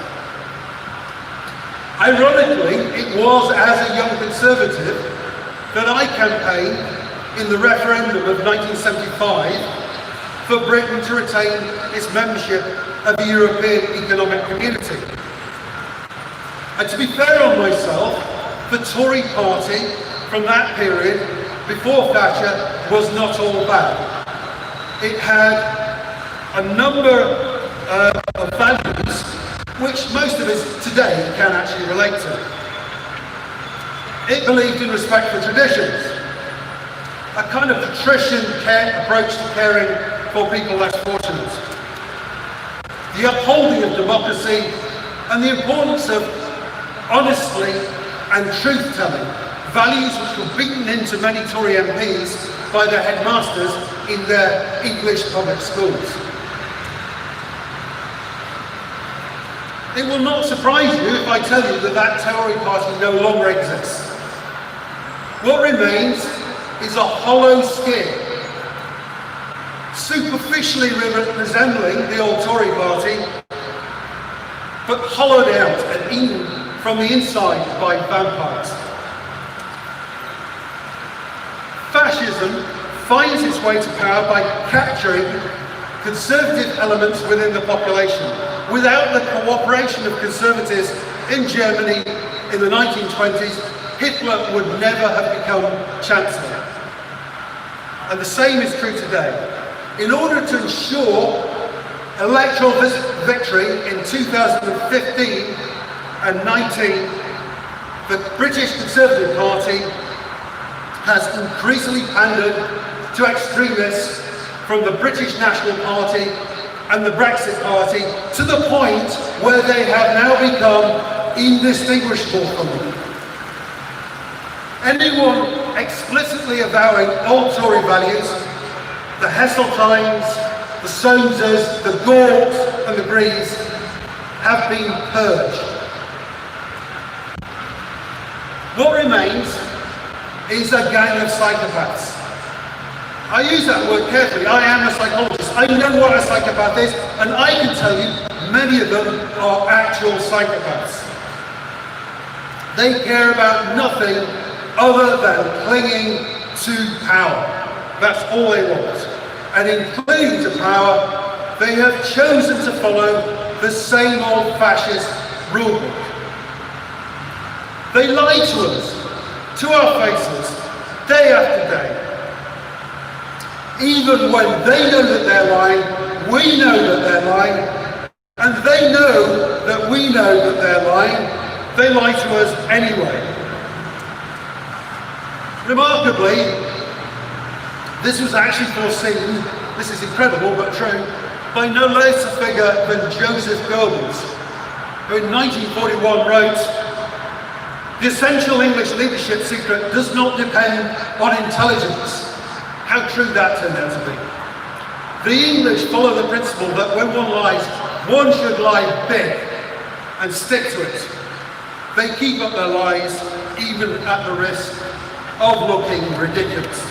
Ironically, it was as a young conservative that I campaigned in the referendum of 1975 for Britain to retain its membership of the European Economic Community. And to be fair on myself, the Tory party from that period, before Thatcher, was not all bad. It had a number of values which most of us today can actually relate to. It believed in respect for traditions, a kind of patrician approach to caring for people less fortunate, the upholding of democracy, and the importance of honesty and truth-telling, values which were beaten into many Tory MPs by their headmasters in their English public schools. It will not surprise you if I tell you that that Tory party no longer exists. What remains is a hollow skin, superficially resembling the old Tory party, but hollowed out and eaten from the inside by vampires. Fascism finds its way to power by capturing conservative elements within the population. Without the cooperation of conservatives in Germany in the 1920s, Hitler would never have become Chancellor. And the same is true today. In order to ensure electoral victory in 2015 and 19, the British Conservative Party has increasingly pandered to extremists from the British National Party and the Brexit Party to the point where they have now become indistinguishable from them. Anyone explicitly avowing old Tory values, the Heseltines, the Soamses, the Gorts and the Greaves, have been purged. What remains is a gang of psychopaths. I use that word carefully. I am a psychologist. I know what a psychopath is, and I can tell you many of them are actual psychopaths. They care about nothing other than clinging to power. That's all they want. And in clinging to power, they have chosen to follow the same old fascist rulebook. They lie to us, to our faces, day after day. Even when they know that they're lying, we know that they're lying, and they know that we know that they're lying, they lie to us anyway. Remarkably, this was actually foreseen, this is incredible but true, by no less a figure than Joseph Goebbels, who in 1941 wrote, "The essential English leadership secret does not depend on intelligence." How true that turned out to be. The English follow the principle that when one lies, one should lie big and stick to it. They keep up their lies even at the risk of looking ridiculous.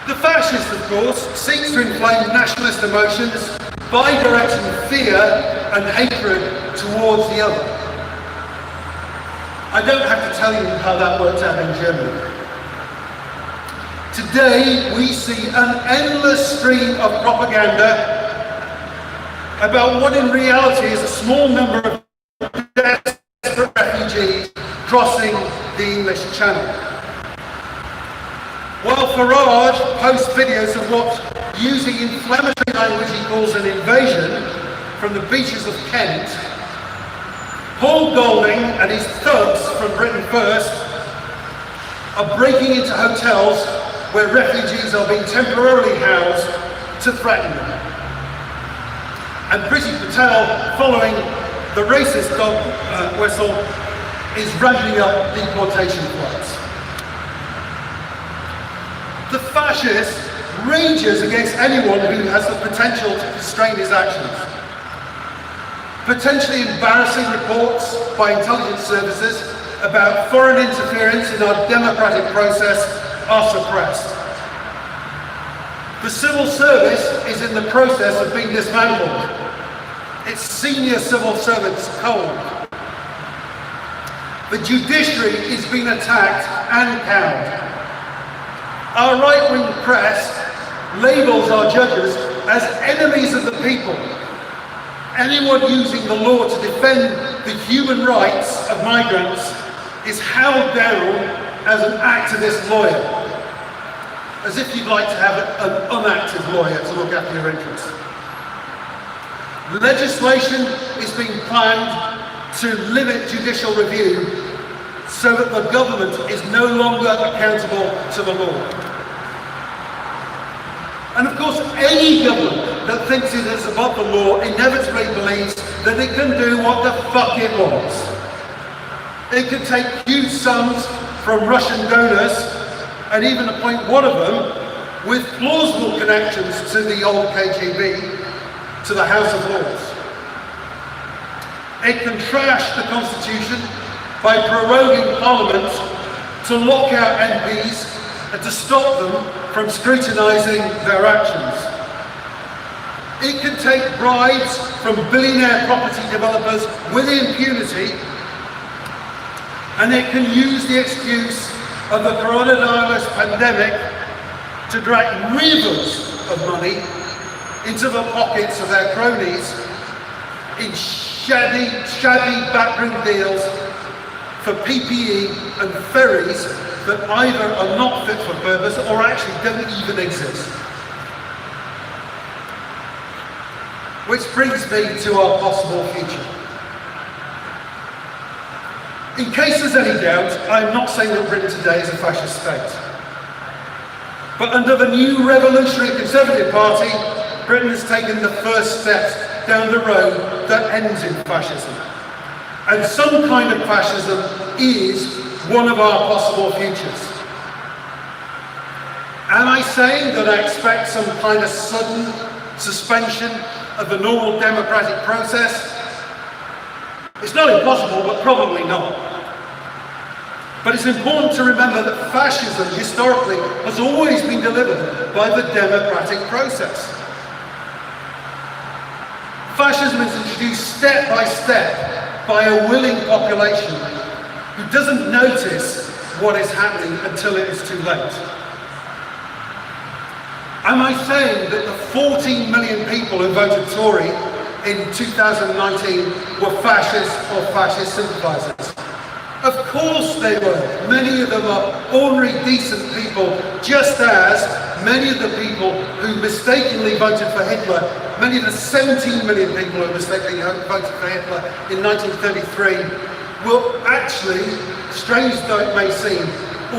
The fascist, of course, seeks to inflame nationalist emotions by directing fear and hatred towards the other. I don't have to tell you how that worked out in Germany. Today, we see an endless stream of propaganda about what in reality is a small number of desperate refugees crossing the English Channel. While Farage posts videos of what, using inflammatory language he calls an invasion from the beaches of Kent, Paul Golding and his thugs from Britain First are breaking into hotels where refugees are being temporarily housed to threaten them. And Priti Patel, following the racist dog whistle, is ramping up deportation flights. The fascist rages against anyone who has the potential to constrain his actions. Potentially embarrassing reports by intelligence services about foreign interference in our democratic process are suppressed. The civil service is in the process of being dismantled. Its senior civil servants cold. The judiciary is being attacked and cowed. Our right-wing press labels our judges as enemies of the people. Anyone using the law to defend the human rights of migrants is held down as an activist lawyer, as if you'd like to have an unactive lawyer to look after your interests. Legislation is being planned to limit judicial review so that the government is no longer accountable to the law. And of course, any government that thinks it is above the law inevitably believes that it can do what the fuck it wants. It can take huge sums from Russian donors and even appoint one of them with plausible connections to the old KGB to the House of Lords. It can trash the Constitution by proroguing Parliament to lock out MPs and to stop them from scrutinising their actions. It can take bribes from billionaire property developers with impunity, and it can use the excuse of the coronavirus pandemic to drag rivers of money into the pockets of their cronies in shabby backroom deals for PPE and ferries that either are not fit for purpose or actually don't even exist. Which brings me to our possible future. In case there's any doubt, I'm not saying that Britain today is a fascist state. But under the new revolutionary Conservative Party, Britain has taken the first steps down the road that ends in fascism. And some kind of fascism is one of our possible futures. Am I saying that I expect some kind of sudden suspension of the normal democratic process? It's not impossible, but probably not. But it's important to remember that fascism historically has always been delivered by the democratic process. Fascism is introduced step by step by a willing population who doesn't notice what is happening until it is too late. Am I saying that the 14 million people who voted Tory in 2019 were fascists or fascist sympathisers? Of course they were. Many of them are ordinary, decent people, just as many of the people who mistakenly voted for Hitler, many of the 17 million people who mistakenly voted for Hitler in 1933, were actually, strange though it may seem,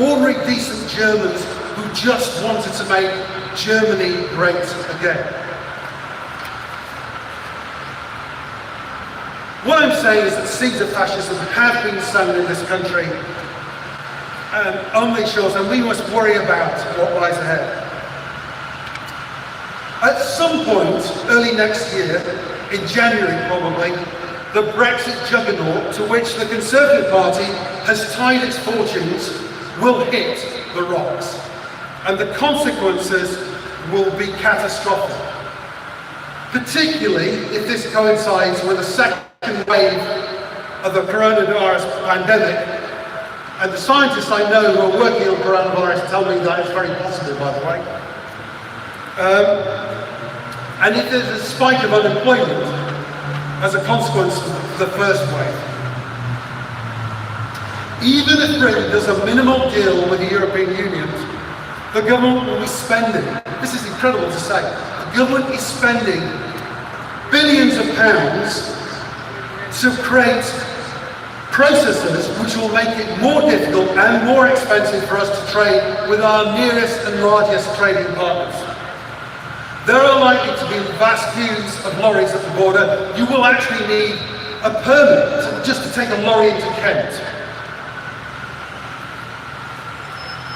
ordinary, decent Germans who just wanted to make Germany great again. What I'm saying is that seeds of fascism have been sown in this country on these shores, and we must worry about what lies ahead. At some point, early next year, in January probably, the Brexit juggernaut to which the Conservative Party has tied its fortunes will hit the rocks, and the consequences will be catastrophic, particularly if this coincides with a second wave of the coronavirus pandemic. And the scientists I know who are working on coronavirus tell me that it's very possible, by the way. And if there's a spike of unemployment as a consequence of the first wave, even if Britain does a minimal deal with the European Union, the government will be spending, this is incredible to say, the government is spending billions of pounds to create processes which will make it more difficult and more expensive for us to trade with our nearest and largest trading partners. There are likely to be vast queues of lorries at the border. You will actually need a permit just to take a lorry into Kent.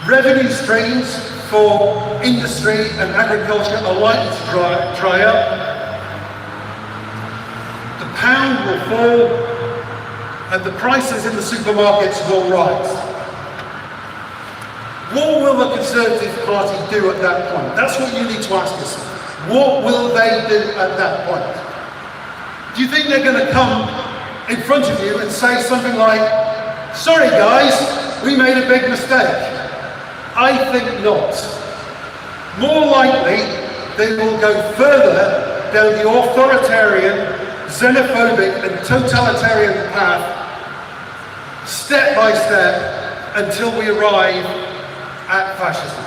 Revenue streams for industry and agriculture are likely to dry up. The pound will fall and the prices in the supermarkets will rise. What will the Conservative Party do at that point? That's what you need to ask yourself. What will they do at that point? Do you think they're going to come in front of you and say something like, "Sorry guys, we made a big mistake"? I think not. More likely, they will go further down the authoritarian, xenophobic and totalitarian path, step by step, until we arrive at fascism.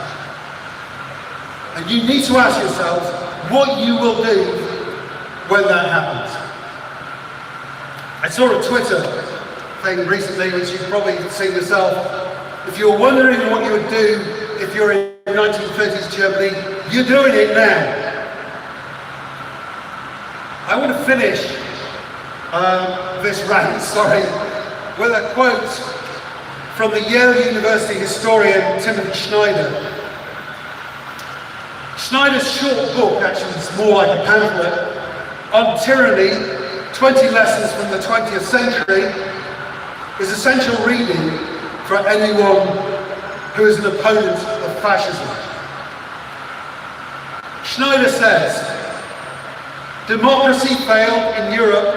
And you need to ask yourselves what you will do when that happens. I saw a Twitter thing recently, which you've probably seen yourself. If you're wondering what you would do if you're in 1930s Germany, you're doing it now. I want to finish this rant, with a quote from the Yale University historian Timothy Schneider. Schneider's short book, actually it's more like a pamphlet, on tyranny, 20 lessons from the 20th century, is essential reading for anyone who is an opponent of fascism. Schneider says, democracy failed in Europe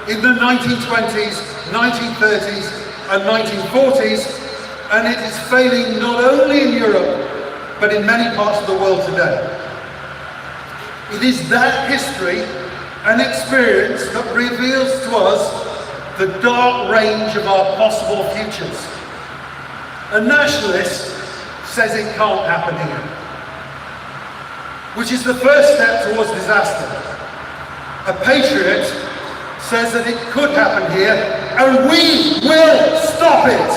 in the 1920s, 1930s and 1940s, and it is failing not only in Europe, but in many parts of the world today. It is that history and experience that reveals to us the dark range of our possible futures. A nationalist says it can't happen here, which is the first step towards disaster. A patriot says that it could happen here, and we will stop it.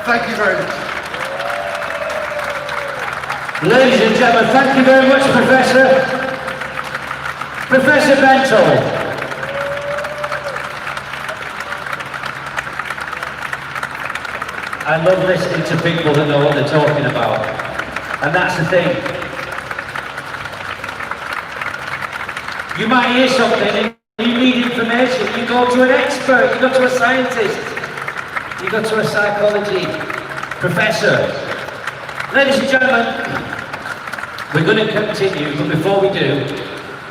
Thank you very much. Ladies and gentlemen, thank you very much, Professor. Professor Bento. I love listening to people that know what they're talking about. And that's the thing. You might hear something and you need information. You go to an expert, you go to a scientist, you go to a psychology professor. Ladies and gentlemen, we're going to continue, but before we do,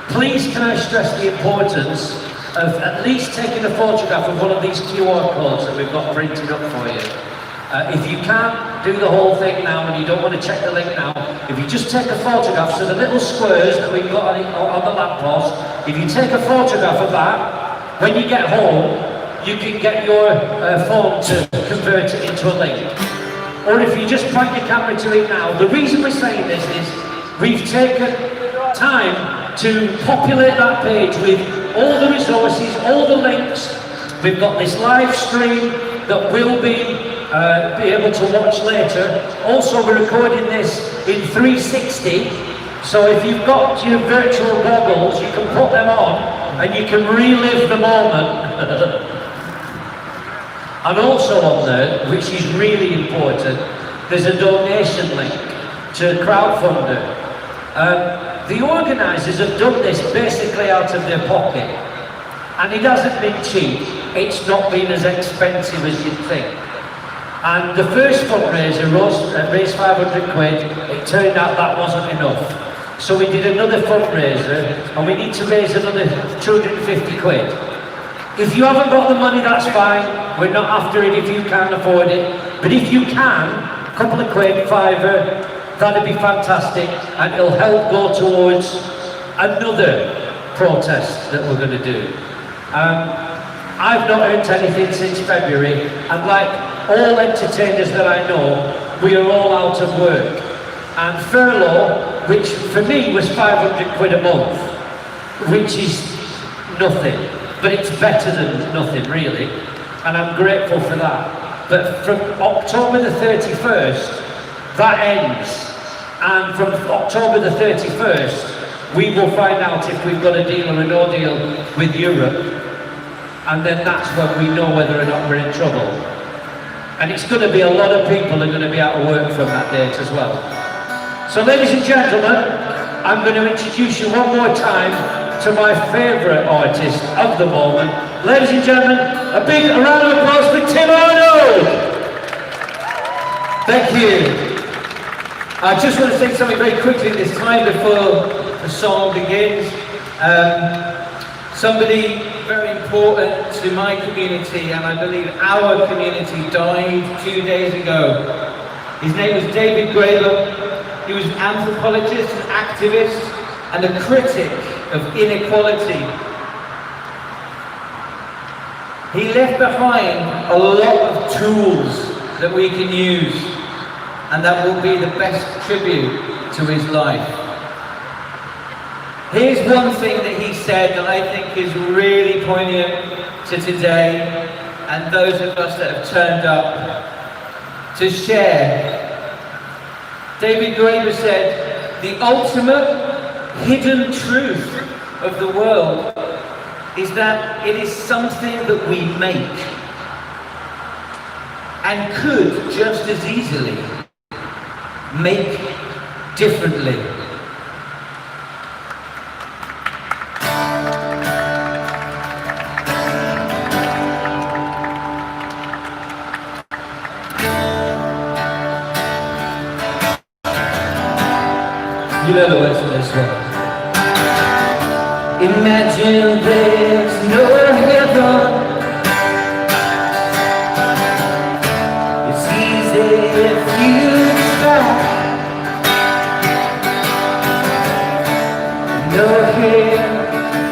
please can I stress the importance of at least taking a photograph of one of these QR codes that we've got printed up for you. If you can't do the whole thing now and you don't want to check the link now, if you just take a photograph, so the little squares that we've got on the lamppost, if you take a photograph of that, when you get home, you can get your phone to convert it into a link. Or if you just point your camera to it now, the reason we're saying this is we've taken time to populate that page with all the resources, all the links. We've got this live stream that will be able to watch later. Also, we're recording this in 360, so if you've got your virtual goggles, you can put them on and you can relive the moment. And also on there, which is really important, there's a donation link to Crowdfunder. The organisers have done this basically out of their pocket, and it hasn't been cheap. It's not been as expensive as you'd think. And the first fundraiser raised 500 quid. It turned out that wasn't enough. So we did another fundraiser, and we need to raise another 250 quid. If you haven't got the money, that's fine. We're not after it if you can't afford it. But if you can, a couple of quid, fiver, that'd be fantastic, and it'll help go towards another protest that we're going to do. I've not earned anything since February, and like all entertainers that I know, we are all out of work. And furlough, which for me was 500 quid a month, which is nothing, but it's better than nothing really, and I'm grateful for that. But from October the 31st, that ends, and from October the 31st, we will find out if we've got a deal or a no deal with Europe, and then that's when we know whether or not we're in trouble. And it's going to be a lot of people are going to be out of work from that date as well. So ladies and gentlemen, I'm going to introduce you one more time to my favourite artist of the moment. Ladies and gentlemen, a big round of applause for Tim Arnold! Thank you. I just want to say something very quickly this time before the song begins. Somebody very important to my community, and I believe our community, died 2 days ago. His name was David Graeber. He was an anthropologist, an activist, and a critic of inequality. He left behind a lot of tools that we can use, and that will be the best tribute to his life. Here's one thing that he said that I think is really poignant to today and those of us that have turned up to share. David Graeber said, "The ultimate hidden truth of the world is that it is something that we make and could just as easily make differently." You know the words of this one. Imagine there's no heaven. It's easy if you try. No hair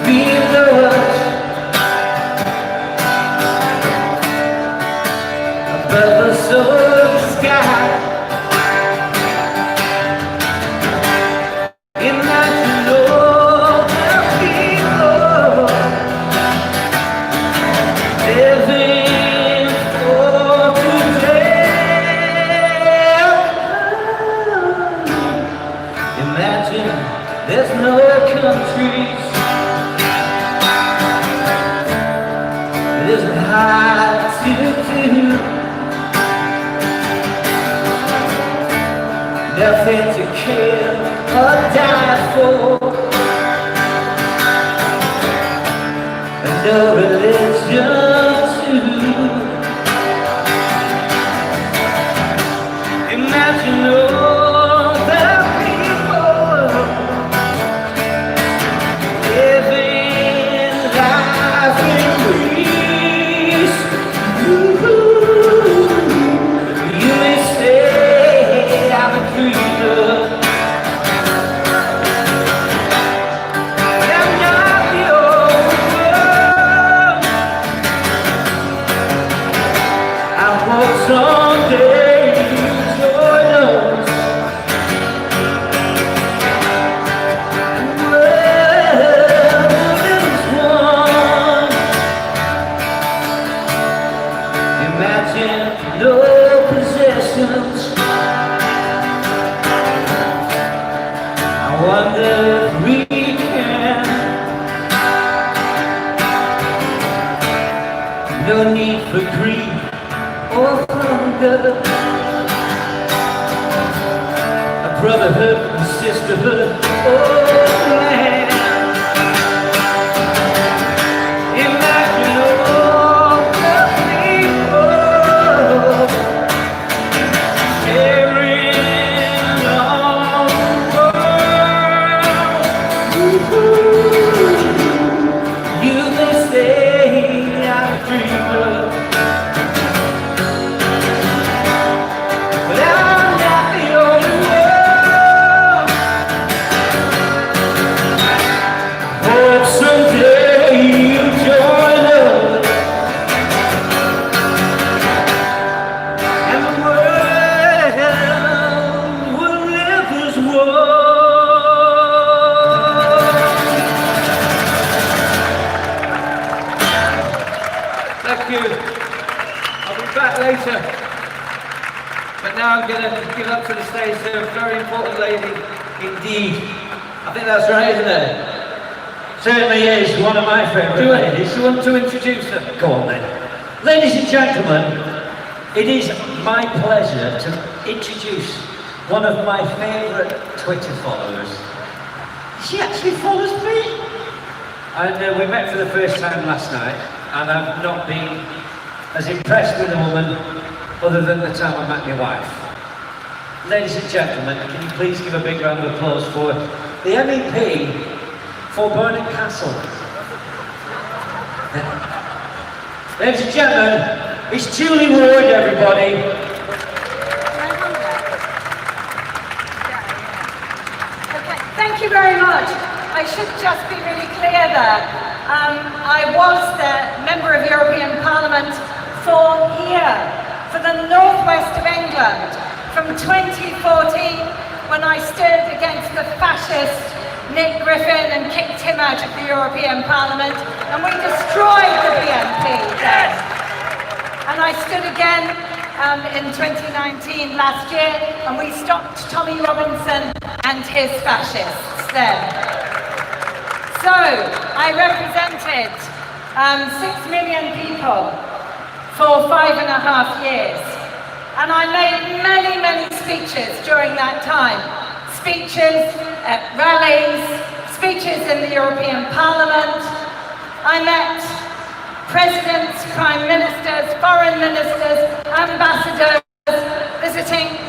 below us, above the solar sky. someday you join us. Well, there's one. Imagine no possessions. I wonder if we can. No need for greed or hunger. A brotherhood and sisterhood. Oh man. Imagine all the people sharing all the world. You may say I'm a dreamer, but I'm not the only one. Hope someday you join us, and the world will live as one. Thank you. I'll be back later. But now I'm going to give up to the stage to a very important lady indeed. I think that's right, isn't it? Certainly is, one of my favourite ladies. Do you want to introduce her? Go on then. Ladies and gentlemen, it is my pleasure to introduce one of my favourite Twitter followers. She actually follows me. And we met for the first time last night, and I've not been as impressed with a woman other than the time I met my wife. Ladies and gentlemen, can you please give a big round of applause for the MEP for Burnham Castle. Ladies and gentlemen, it's Julie Ward, everybody. Okay, thank you very much. I should just be really clear there. I was the Member of European Parliament for the northwest of England from 2014 when I stood against the fascist Nick Griffin and kicked him out of the European Parliament, and we destroyed the BNP then. And I stood again in 2019 last year, and we stopped Tommy Robinson and his fascists then. So, I represented 6 million people for 5.5 years. And I made many, many speeches during that time. Speeches at rallies, speeches in the European Parliament. I met presidents, prime ministers, foreign ministers, ambassadors, visiting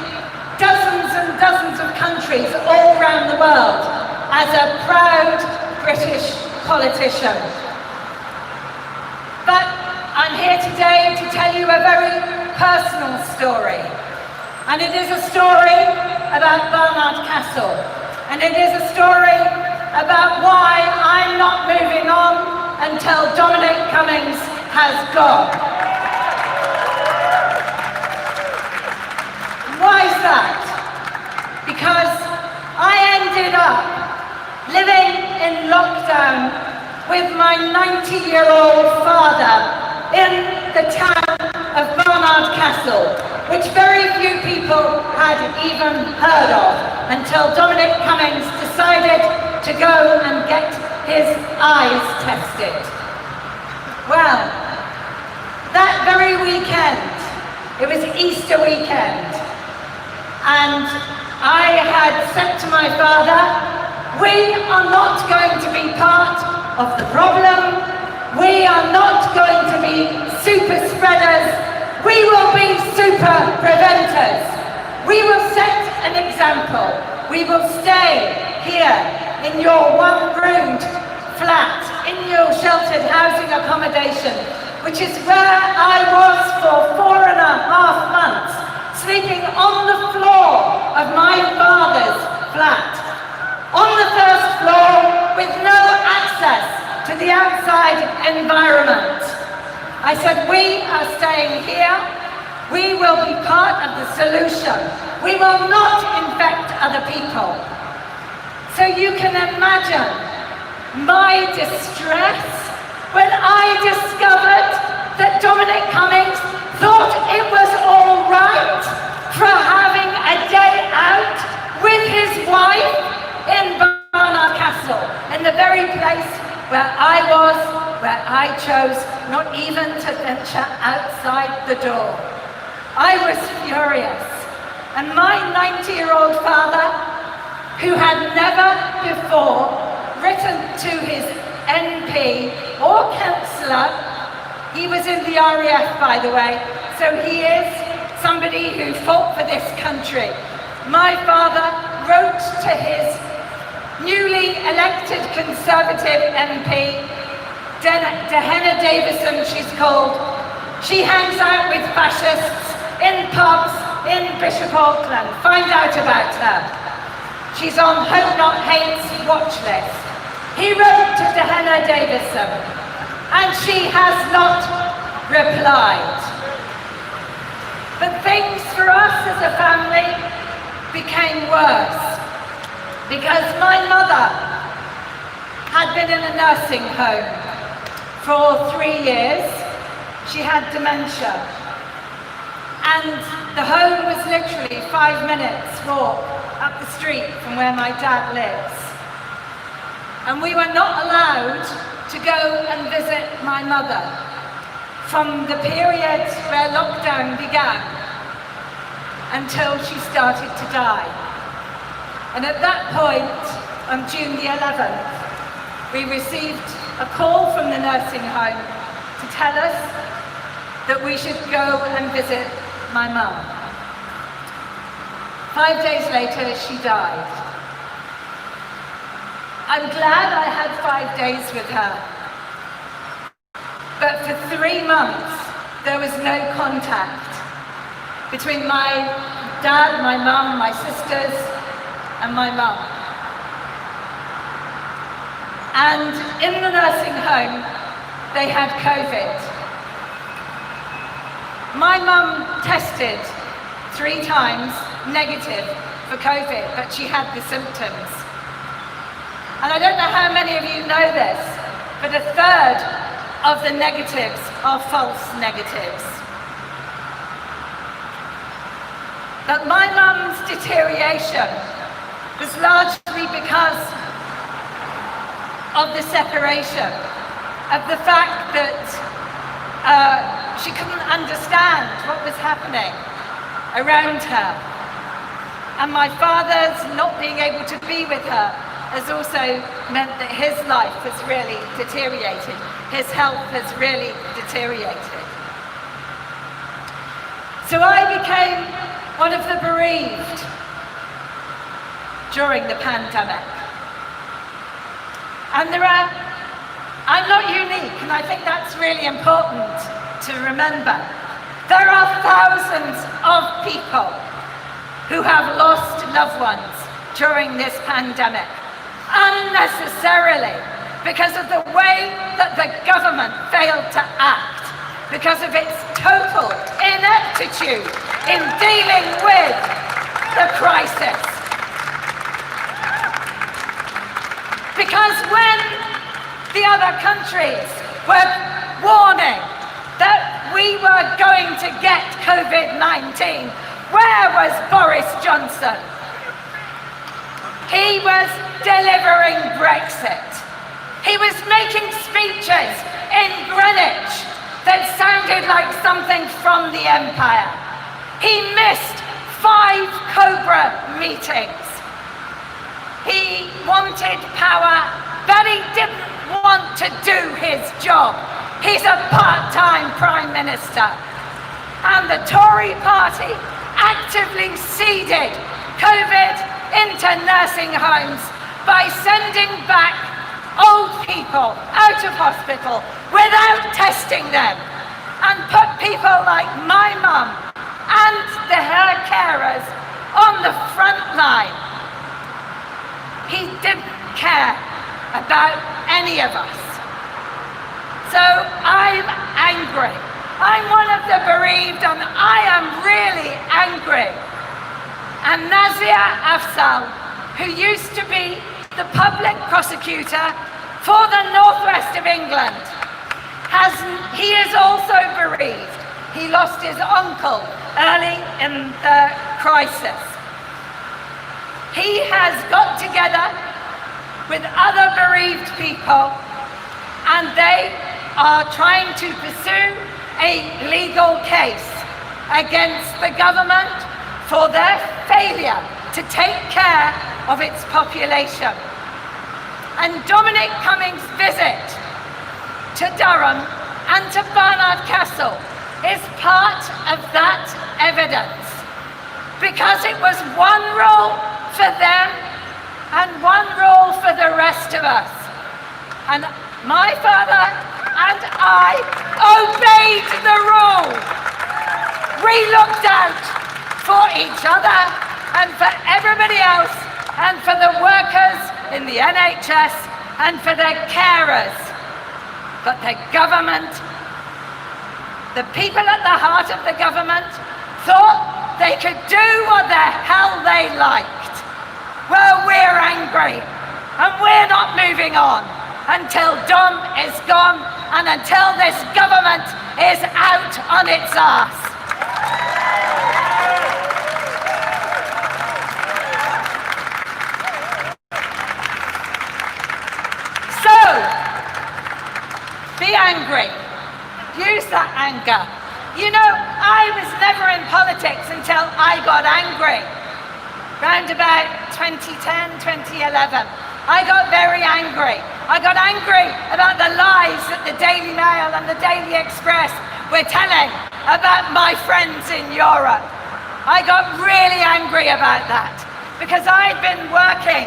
dozens and dozens of countries all around the world as a proud British politician. But I'm here today to tell you a very personal story. And it is a story about Barnard Castle. And it is a story about why I'm not moving on until Dominic Cummings has gone. Why is that? Because I ended up living in lockdown with my 90-year-old father in the town of Barnard Castle, which very few people had even heard of until Dominic Cummings decided to go and get his eyes tested. Well, that very weekend, it was Easter weekend, and I had said to my father, we are not going to be part of the problem, we are not going to be super spreaders, we will be super preventers. We will set an example. We will stay here in your one-roomed flat, in your sheltered housing accommodation, which is where I was for 4.5 months, sleeping on the floor of my father's flat, on the first floor with no access to the outside environment. I said, we are staying here, We will be part of the solution. We will not infect other people. So you can imagine my distress when I discovered that Dominic Cummings thought it was all right for having a day out with his wife in Barnard Castle, in the very place where I was, where I chose not even to venture outside the door. I was furious, and my 90-year-old father, who had never before written to his MP or councillor, he was in the RAF, by the way, so he is somebody who fought for this country. My father wrote to his newly elected Conservative MP, Dehenna Davison, she's called. She hangs out with fascists in pubs in Bishop Auckland. Find out about her. She's on Hope Not Hate's watch list. He wrote to Dehenna Davison, and she has not replied. But things for us as a family became worse, because my mother had been in a nursing home for 3 years. She had dementia, and the home was literally 5 minutes walk up the street from where my dad lives. And we were not allowed to go and visit my mother from the period where lockdown began until she started to die. And at that point, on June the 11th, we received a call from the nursing home to tell us that we should go and visit my mum. 5 days later, she died. I'm glad I had 5 days with her. But for 3 months, there was no contact between my dad, my mum, my sisters, and my mum. And in the nursing home, they had COVID. My mum tested 3 times negative for COVID, but she had the symptoms. And I don't know how many of you know this, but a third of the negatives are false negatives. But my mum's deterioration was largely because of the separation, of the fact that she couldn't understand what was happening around her. And my father's not being able to be with her has also meant that his life has really deteriorated. His health has really deteriorated. So I became one of the bereaved during the pandemic. And I'm not unique, and I think that's really important to remember. There are thousands of people who have lost loved ones during this pandemic, unnecessarily, because of the way that the government failed to act, because of its total ineptitude in dealing with the crisis. Because when the other countries were warning that we were going to get COVID-19, where was Boris Johnson? He was delivering Brexit. He was making speeches in Greenwich that sounded like something from the Empire. He missed 5 Cobra meetings. He wanted power, but he didn't want to do his job. He's a part-time Prime Minister. And the Tory party actively seeded COVID into nursing homes by sending back old people out of hospital without testing them, and put people like my mum and her carers on the front line. He didn't care about any of us. So I'm angry. I'm one of the bereaved, and I am angry. And Nazir Afzal, who used to be the public prosecutor for the northwest of England, he is also bereaved. He lost his uncle early in the crisis. He has got together with other bereaved people, and they are trying to pursue a legal case against the government for their failure to take care of its population. And Dominic Cummings' visit to Durham and to Barnard Castle is part of that evidence, because it was one rule for them and one rule for the rest of us. And my father and I obeyed the rule. We looked out for each other and for everybody else, and for the workers in the NHS and for the carers. But the government, the people at the heart of the government, thought they could do what the hell they liked. Well, we're angry, and we're not moving on until Dom is gone and until this government is out on its arse. So, be angry. Use that anger. You know, I was never in politics until I got angry. Round about 2010, 2011. I got very angry. I got angry about the lies that the Daily Mail and the Daily Express were telling about my friends in Europe. I got really angry about that because I'd been working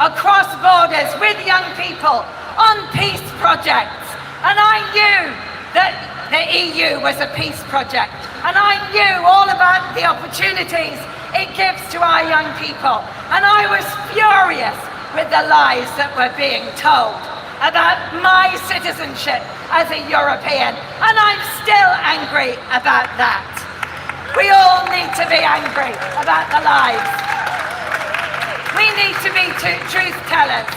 across borders with young people on peace projects, and I knew that the EU was a peace project, and I knew all about the opportunities it gives to our young people, and I was furious with the lies that were being told about my citizenship as a European, and I'm still angry about that. We all need to be angry about the lies. We need to be truth tellers,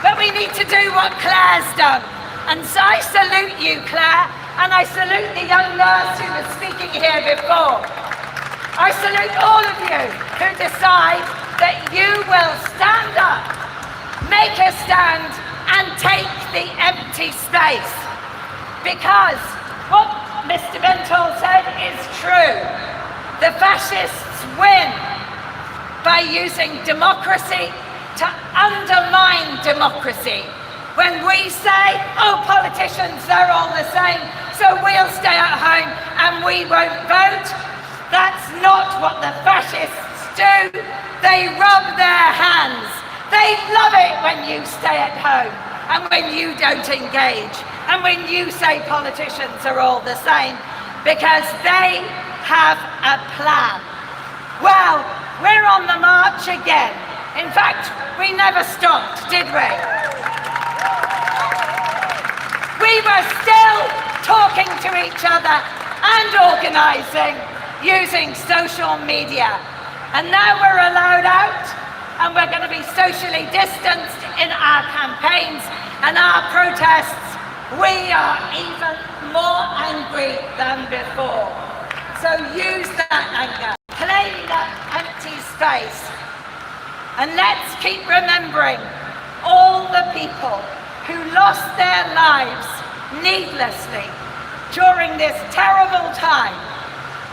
but we need to do what Claire's done. And so I salute you, Claire, and I salute the young nurse who was speaking here before. I salute all of you who decide that you will stand up, make a stand, and take the empty space. Because what Mr. Bentall said is true. The fascists win by using democracy to undermine democracy. When we say, oh, politicians, they're all the same, so we'll stay at home and we won't vote, that's not what the fascists do. They rub their hands. They love it when you stay at home and when you don't engage and when you say politicians are all the same, because they have a plan. Well, we're on the march again. In fact, we never stopped, did we? We were still talking to each other and organising using social media. And now we're allowed out, and we're going to be socially distanced in our campaigns and our protests. We are even more angry than before. So use that anger, claim that empty space, and let's keep remembering all the people who lost their lives needlessly during this terrible time.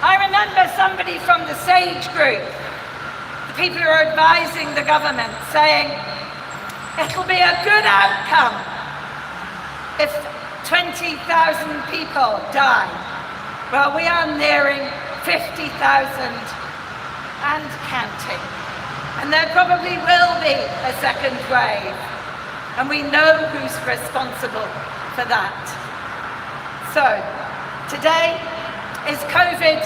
I remember somebody from the SAGE group, the people who are advising the government, saying it'll be a good outcome if 20,000 people die. Well, we are nearing 50,000 and counting. And there probably will be a second wave. And we know who's responsible for that. So, today is COVID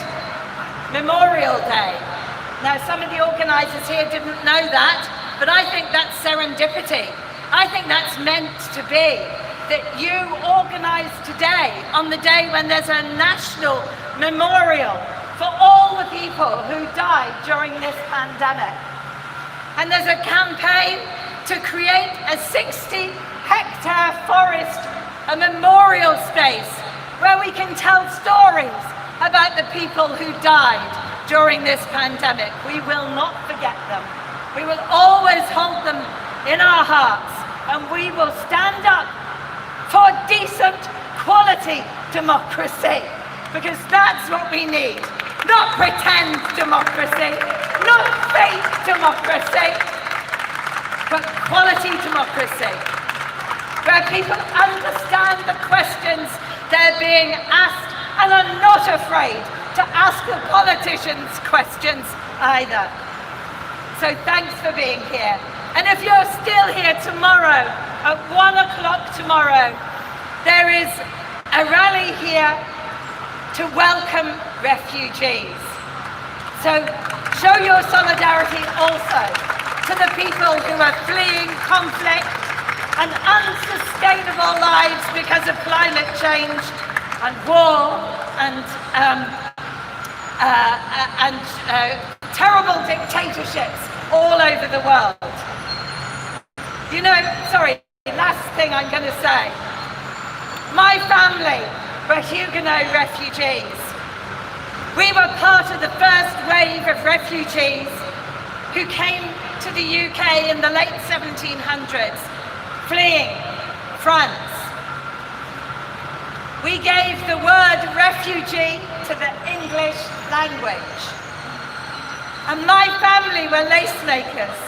Memorial Day. Now, some of the organisers here didn't know that, but I think that's serendipity. I think that's meant to be, that you organise today on the day when there's a national memorial for all the people people who died during this pandemic. And there's a campaign to create a 60-hectare forest, a memorial space where we can tell stories about the people who died during this pandemic. We will not forget them. We will always hold them in our hearts, and we will stand up for decent, quality democracy, because that's what we need. Not pretend democracy, not fake democracy, but quality democracy, where people understand the questions they're being asked and are not afraid to ask the politicians questions either. So thanks for being here. And if you're still here tomorrow, at 1 o'clock tomorrow, there is a rally here to welcome refugees. So show your solidarity also to the people who are fleeing conflict and unsustainable lives because of climate change and war and terrible dictatorships all over the world. You know, sorry, last thing I'm going to say. My family were Huguenot refugees. We were part of the first wave of refugees who came to the UK in the late 1700s, fleeing France. We gave the word refugee to the English language. And my family were lace makers,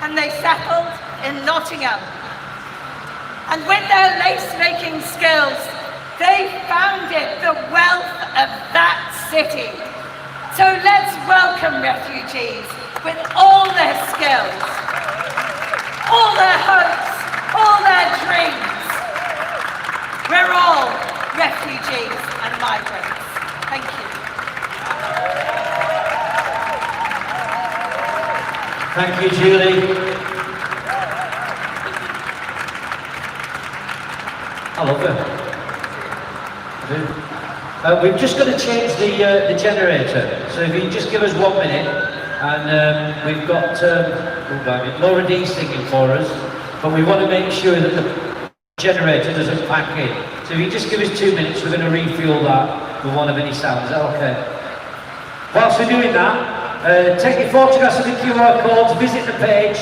and they settled in Nottingham. And with their lace-making skills, they founded the wealth of that city. So let's welcome refugees with all their skills, all their hopes, all their dreams. We're all refugees and migrants. Thank you. Thank you, Julie. I love her. I do. We've just got to change the generator. So if you just give us 1 minute, and we've got Laura D singing for us, but we want to make sure that the generator doesn't pack in. So if you just give us 2 minutes, we're going to refuel that. We won't have any sound. Is that okay? Whilst we're doing that, take your photographs of the QR codes, visit the page.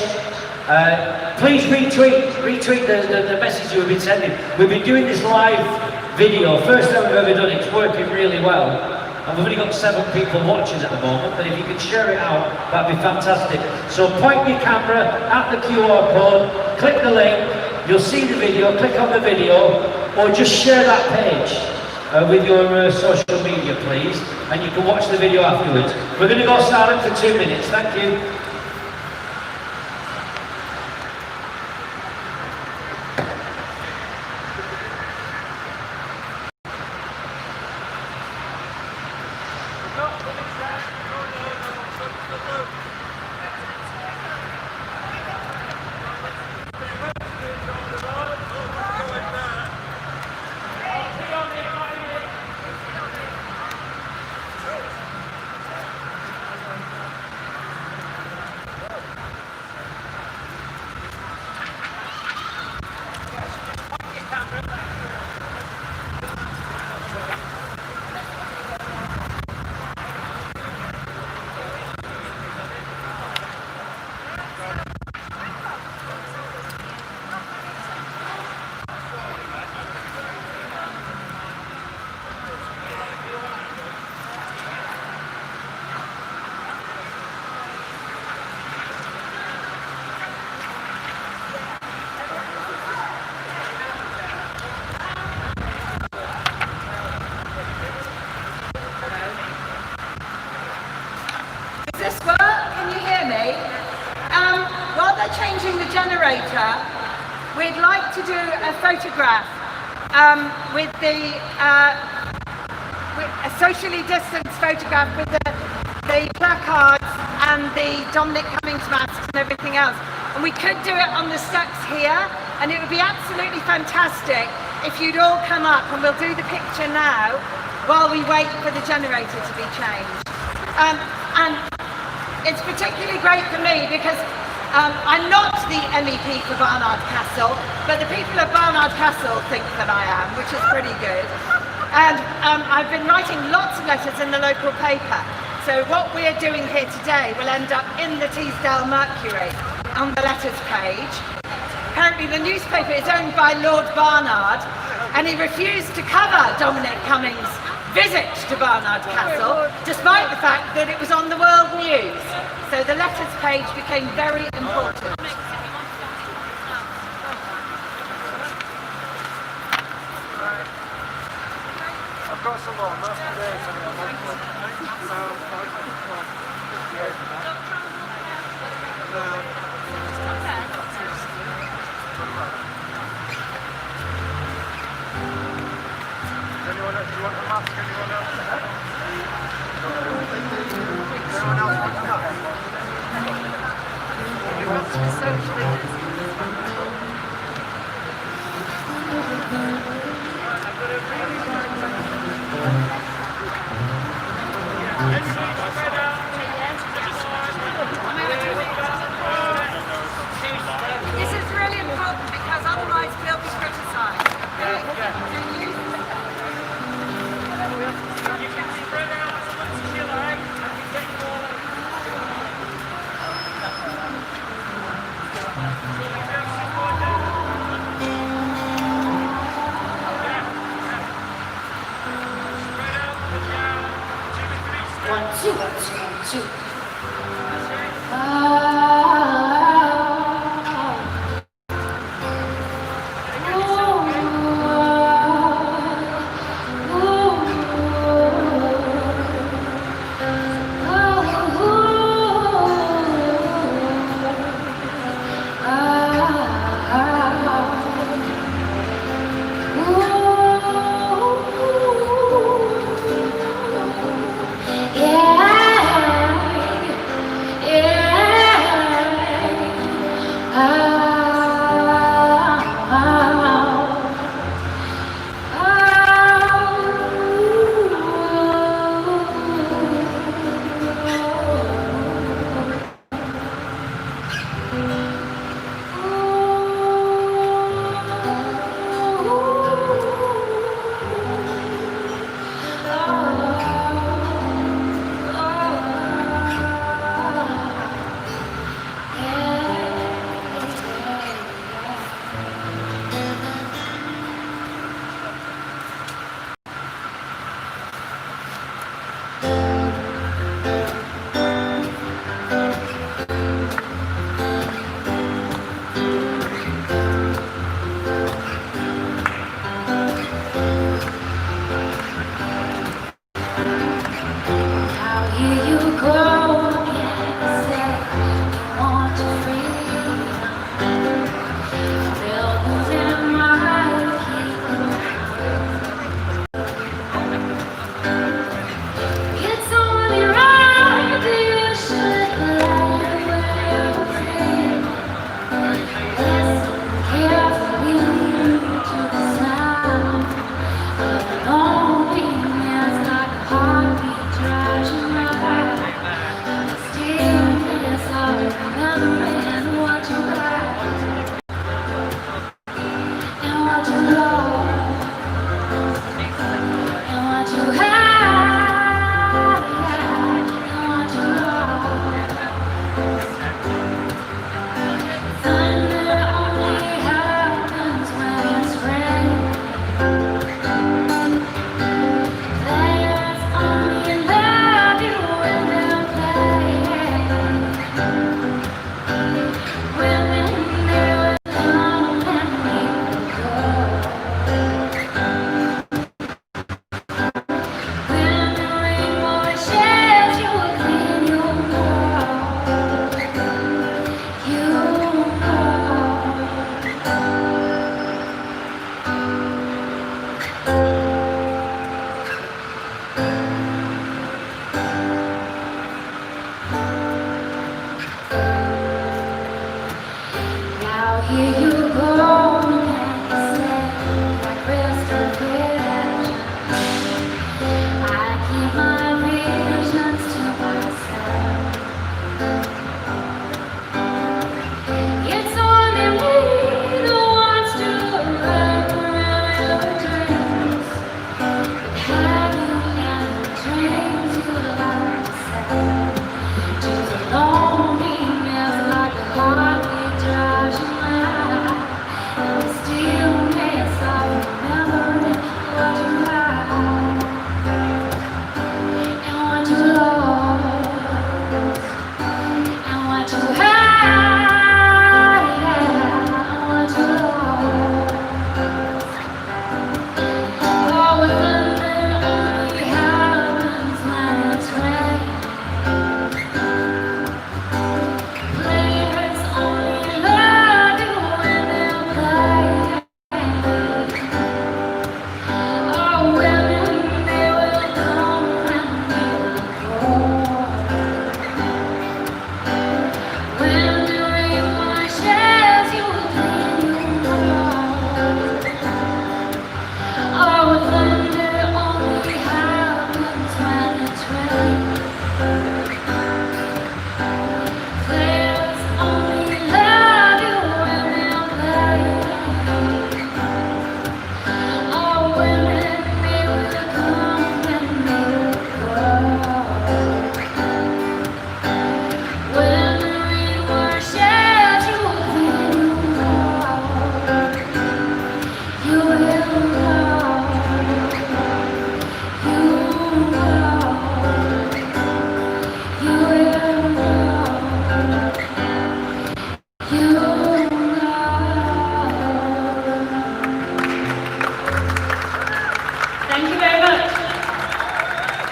Please retweet the message we've been sending. We've been doing this live video, first time we've ever done it. It's working really well. And we've only got 7 people watching at the moment, but if you could share it out, that'd be fantastic. So point your camera at the QR code, click the link, you'll see the video, click on the video, or just share that page with your social media, please, and you can watch the video afterwards. We're going to go silent for 2 minutes. Thank you. Changing the generator, we'd like to do a photograph with a socially distanced photograph with the placards and the Dominic Cummings masks and everything else. And we could do it on the steps here, and it would be absolutely fantastic if you'd all come up, and we'll do the picture now while we wait for the generator to be changed. And it's particularly great for me because I'm not the MEP for Barnard Castle, but the people of Barnard Castle think that I am, which is pretty good. And I've been writing lots of letters in the local paper. So what we're doing here today will end up in the Teesdale Mercury on the letters page. Apparently the newspaper is owned by Lord Barnard, and he refused to cover Dominic Cummings' visit to Barnard Castle, despite the fact that it was on the world news. So the letters page became very important. I've got some more. Do you want a mask? Anyone else? Anyone else want a mask? Who wants to be socially This is really important because otherwise we'll be criticised. You can spread out as much as you like. I can get you all. One, two.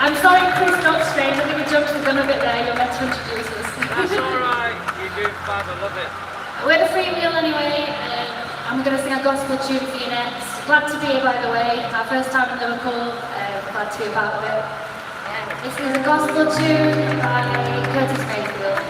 I'm sorry, Chris, not strange. I think we jumped the gun a bit there. You're meant to introduce us. That's alright. You're doing fab. I love it. We're the free meal anyway. I'm going to sing a gospel tune for you next. Glad to be here, by the way. Our first time in Liverpool. Glad to be a part of it. This is a gospel tune by Curtis Mayfield.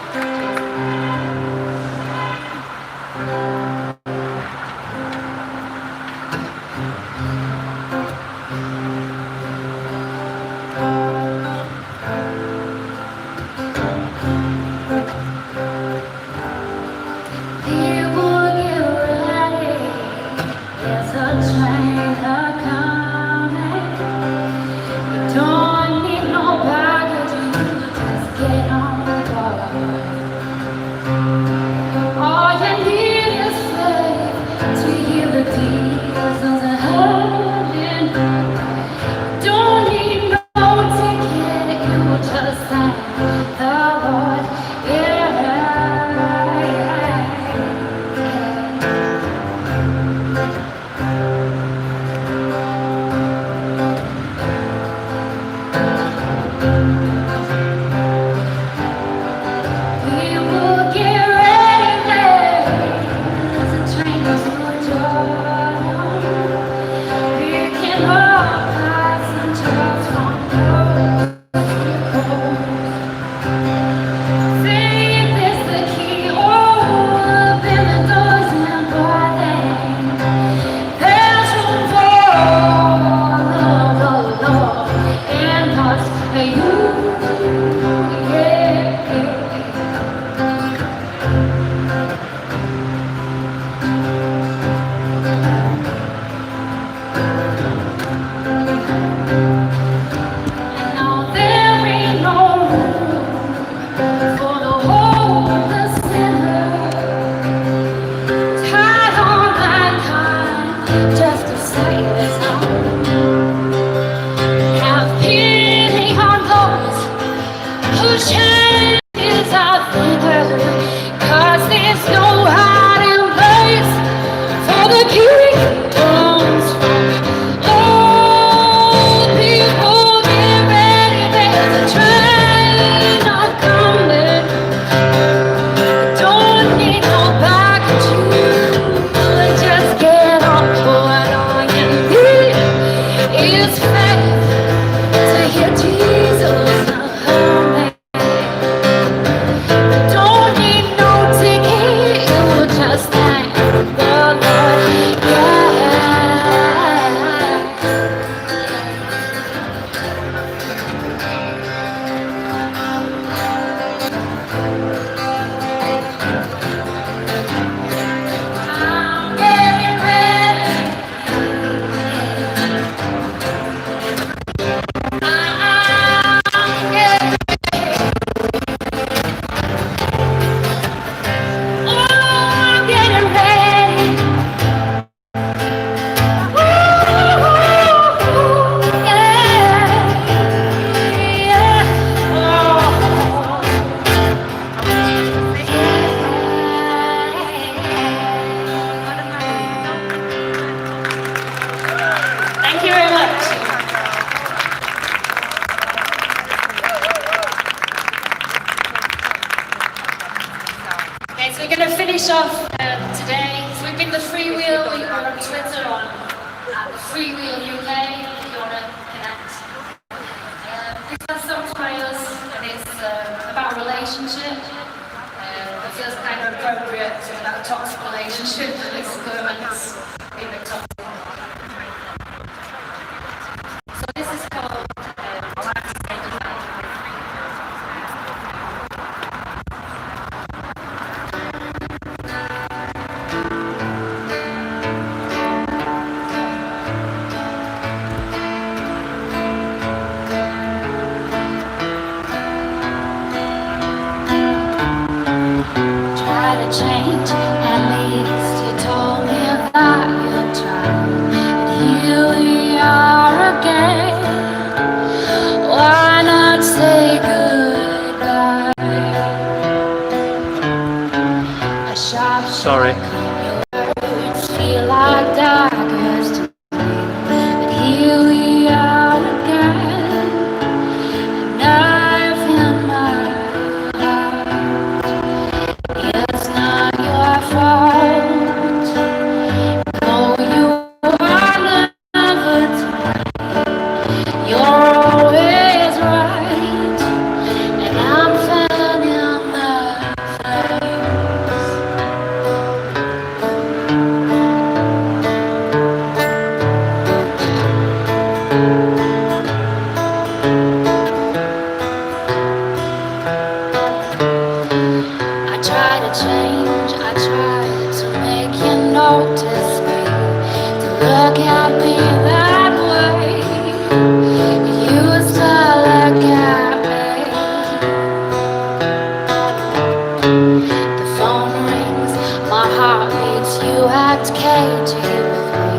We're going to finish off today. So we've been the Freewheel. We are on Twitter on the Freewheel UK. If you want to connect. This last song's by us, and it's about a relationship. It feels kind of appropriate to about a toxic relationship that this government's been a toxic. So this is called Time to Say Goodbye. Change, at least you told me that you'd try. But here we are again. Why not say goodbye? A sharp Sorry. words feel like daggers to me. But here we are again. A knife in my heart. It's not your fault. No, you are never to blame. You're always right, and I'm fanning the flames. I try to change, I try to make you notice me, to look at me that way. You used to look at me. The phone rings, my heart beats, you act cagey with me.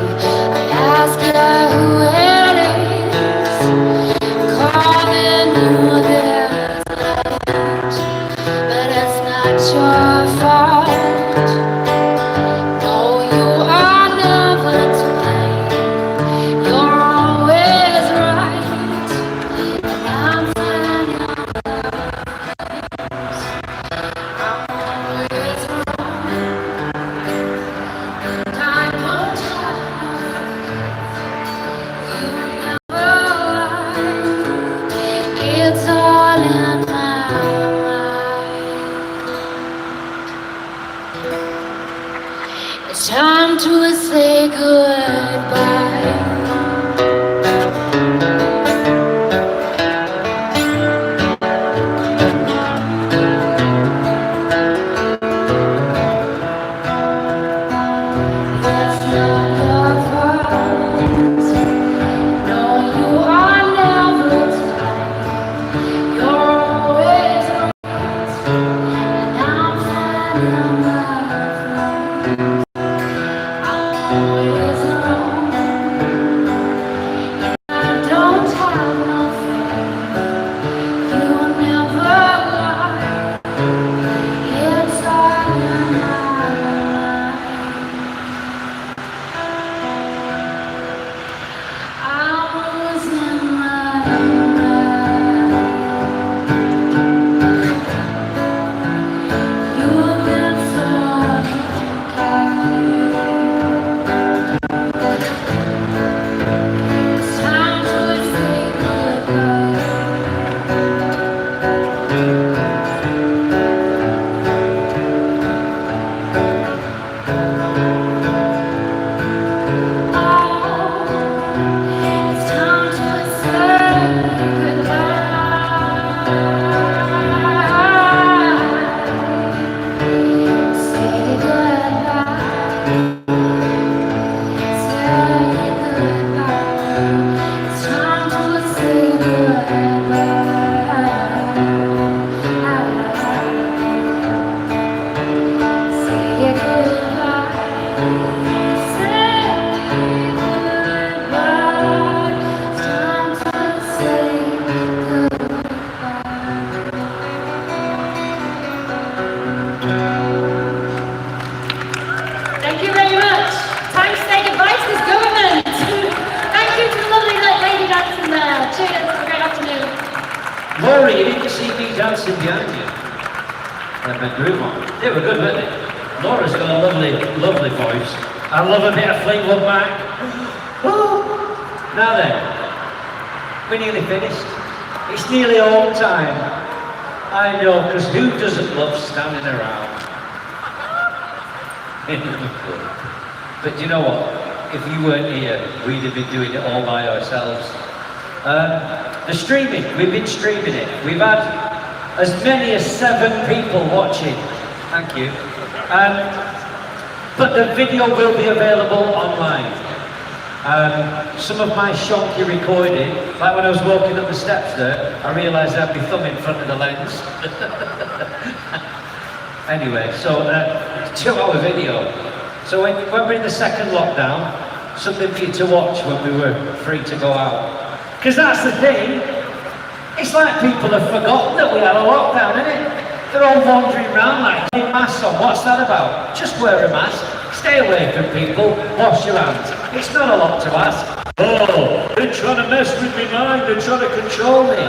I ask you who it is, calling you this late. But it's not your fault. No, you are never to blame. You're always right, and I'm fanning the flames. I'm always wrong, and I don't have you never lie. It's all in my mind. It's time to say goodbye. It's not your fault. No, you are never to blame. You're always right, and I'm fanning the flames. I'm always wrong, and I don't have no faith. You never lie. It's all in my mind. I was in my mind. You've been so kind. It's time to say goodbye. It's time to say goodbye. Say goodbye. Say goodbye. It's time to say goodbye. Say goodbye. Say goodbye. It's time to say goodbye. Thank you very much. Time to say goodbye to this government. Thank you to the lovely lady dancing there. Cheers. Have a great afternoon. Tory, you need to see me dancing behind you. Let me groove on. They were good, weren't they? Laura's got a lovely, lovely voice. I love a bit of Fleetwood Mac. Now then, we're nearly finished. It's nearly all time. I know, because who doesn't love standing around in Liverpool? But you know what? If you weren't here, we'd have been doing it all by ourselves. The streaming, we've been streaming it. We've had as many as 7 people watching. Thank you. But the video will be available online. Some of my shonky recording, like when I was walking up the steps there, I realised I had my thumb in front of the lens. Anyway, so 2-hour video. So when we're in the second lockdown, something for you to watch when we were free to go out. Because that's the thing, it's like people have forgotten that we had a lockdown, isn't it? They're all wandering around like, hey, masks on, what's that about? Just wear a mask, stay away from people, wash your hands. It's not a lot to ask. Oh, they're trying to mess with me mind, they're trying to control me.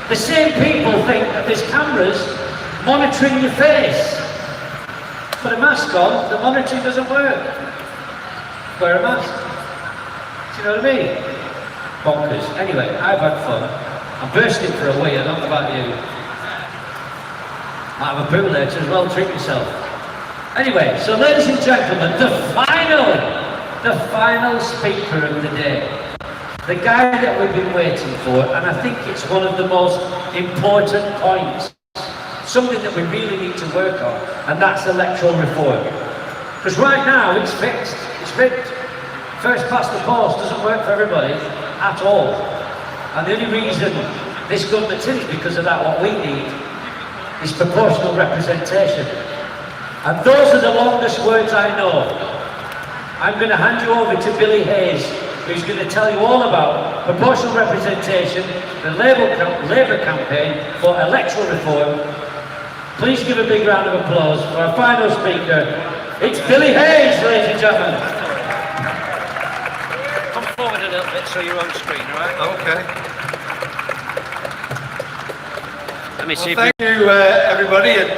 The same people think that there's cameras monitoring your face. Put a mask on, the monitoring doesn't work. Wear a mask. Do you know what I mean? Bonkers. Anyway, I've had fun. I'm bursting for a wee, I don't know about you. Might have a poo later as well, treat yourself. Anyway, so ladies and gentlemen, the final speaker of the day. The guy that we've been waiting for, and I think it's one of the most important points. Something that we really need to work on, and that's electoral reform. Because right now, it's fixed, it's rigged. First past the post doesn't work for everybody at all. And the only reason this government's in is because of that. What we need is proportional representation. And those are the longest words I know. I'm going to hand you over to Billy Hayes, who's going to tell you all about proportional representation, the Labour campaign for electoral reform. Please give a big round of applause for our final speaker. It's Billy Hayes, ladies and gentlemen. Come forward a little bit so you're on screen, all right? Okay. Let me see Well, thank you, everybody, and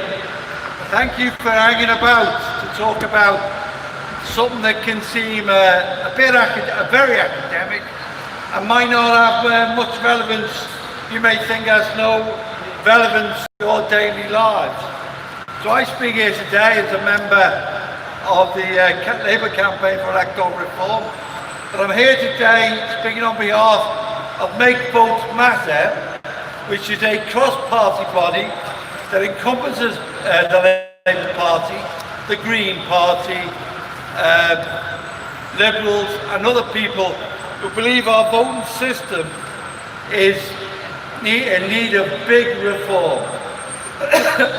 thank you for hanging about to talk about something that can seem very academic and might not have much relevance. You may think has no relevance to your daily lives. So I speak here today as a member of the Labour campaign for electoral reform. But I'm here today speaking on behalf of Make Votes Matter, which is a cross-party body that encompasses the Labour Party, the Green Party, Liberals and other people who believe our voting system is in need of big reform.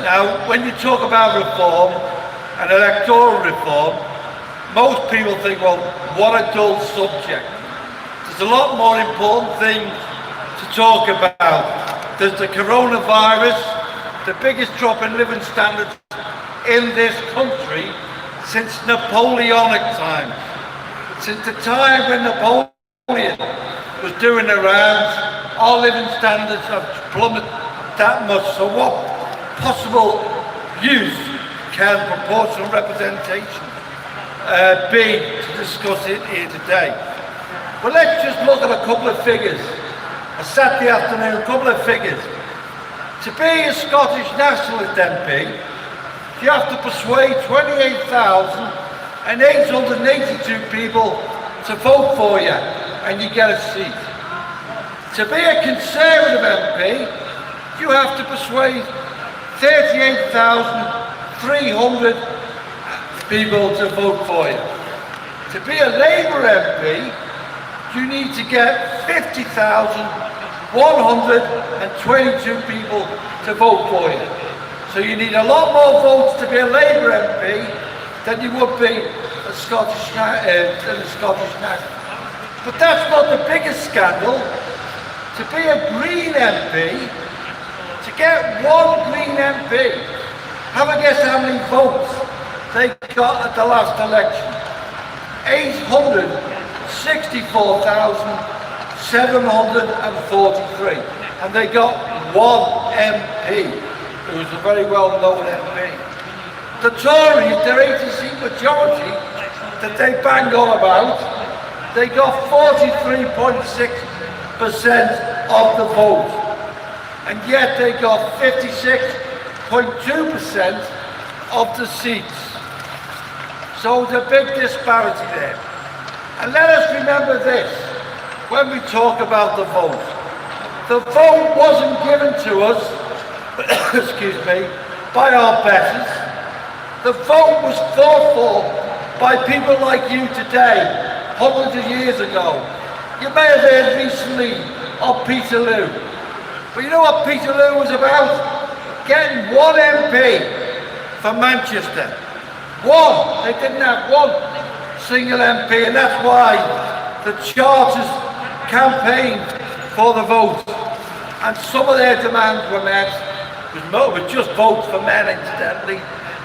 Now, when you talk about reform and electoral reform, most people think, well, what a dull subject. There's a lot more important things to talk about. There's the coronavirus, the biggest drop in living standards in this country since Napoleonic times. Since the time when Napoleon was doing the rounds, our living standards have plummeted that much. So what possible use can proportional representation be to discuss it here today? But let's just look at a couple of figures. A Saturday afternoon, a couple of figures. To be a Scottish Nationalist MP, you have to persuade 28,882 people to vote for you, and you get a seat. To be a Conservative MP, you have to persuade 38,300 people to vote for you. To be a Labour MP, you need to get 50,122 people to vote for you. So you need a lot more votes to be a Labour MP than you would be a Scottish National. But that's not the biggest scandal. To be a Green MP, to get one Green MP, have a guess how many votes they got at the last election? 864,743, and they got one MP. who was a very well-known MP. The Tories, their 80-seat majority that they bang on about, they got 43.6% of the vote, and yet they got 56.2% of the seats. So there's a big disparity there. And let us remember this when we talk about the vote. The vote wasn't given to us, excuse me, by our betters. The vote was fought for by people like you today, hundreds of years ago. You may have heard recently of Peterloo. But you know what Peterloo was about? Getting one MP for Manchester. One. They didn't have one single MP, and that's why the Charters campaigned for the vote. And some of their demands were met. It was just votes for men, incidentally.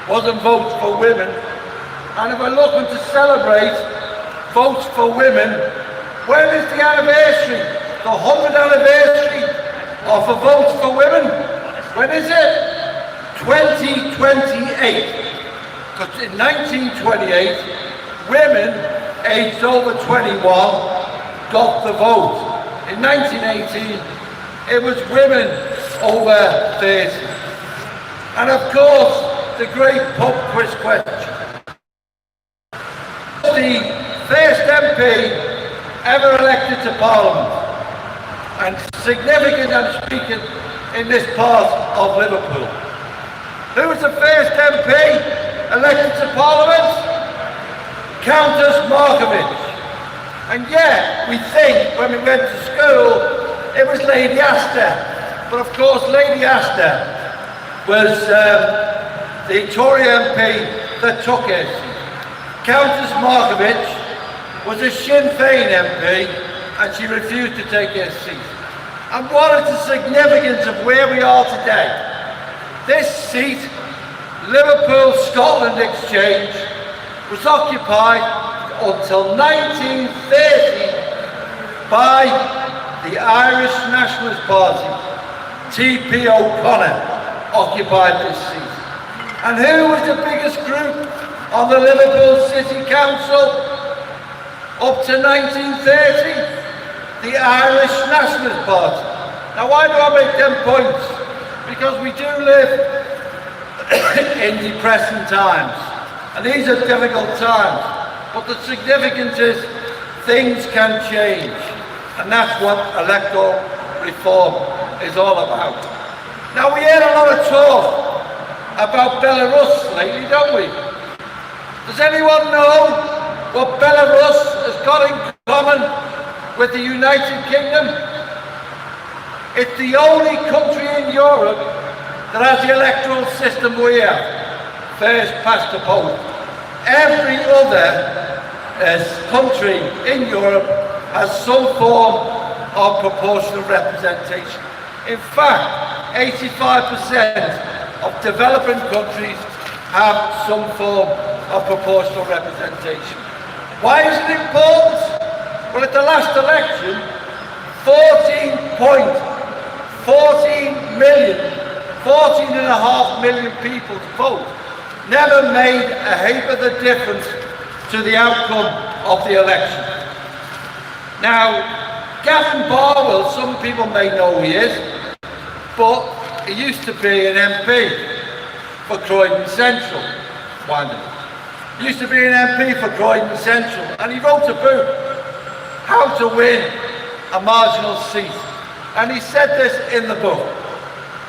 Wasn't votes for women. And if we're looking to celebrate votes for women, when is the anniversary? The 100th anniversary of the votes for women? When is it? 2028. Because in 1928, women aged over 21 got the vote. In 1918, it was women over 30. And of course, the great pub quiz question. The first MP ever elected to Parliament, and significant I'm speaking in this part of Liverpool. Who was the first MP elected to Parliament? Countess Markovic. And yet, we think when we went to school, it was Lady Astor. But of course, Lady Astor was the Tory MP that took her seat. Countess Markovic was a Sinn Féin MP, and she refused to take her seat. And what is the significance of where we are today? This seat, Liverpool-Scotland Exchange, was occupied until 1930 by the Irish Nationalist Party. T.P. O'Connor occupied this seat. And who was the biggest group on the Liverpool City Council up to 1930? The Irish Nationalist Party. Now why do I make them points? Because we do live in depressing times. And these are difficult times. But the significance is things can change. And that's what electoral reform is all about. Now we heard a lot of talk about Belarus lately, don't we? Does anyone know what Belarus has got in common with the United Kingdom? It's the only country in Europe that has the electoral system we have. First past the post. Every other country in Europe has some form of proportional representation. In fact, 85% of developing countries have some form of proportional representation. Why is it important? Well, at the last election, 14.5 million people to vote never made a heap of the difference to the outcome of the election. Now, Gavin Barwell, some people may know who he is, but he used to be an MP for Croydon Central. He used to be an MP for Croydon Central, and he wrote a book, How to Win a Marginal Seat. And he said this in the book.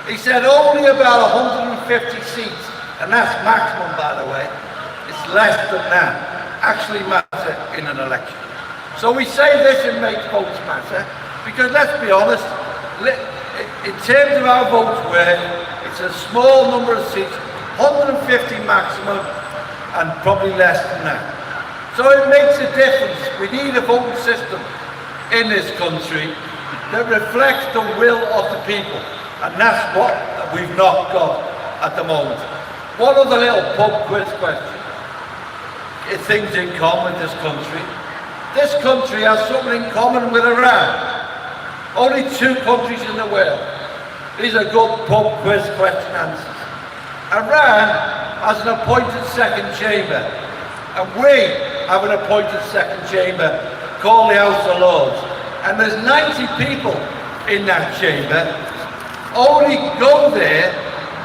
He said only about 150 seats, and that's maximum, by the way, it's less than that, actually matter in an election. So we say this in Make Votes Matter, because let's be honest, in terms of how votes work, it's a small number of seats, 150 maximum, and probably less than that. So it makes a difference. We need a voting system in this country that reflects the will of the people, and that's what we've not got at the moment. One other little pub quiz question. Things in common with this country. This country has something in common with Iran. Only two countries in the world. These are good pub quiz question answers. Iran has an appointed second chamber, and we have an appointed second chamber called the House of Lords. And there's 90 people in that chamber. Only go there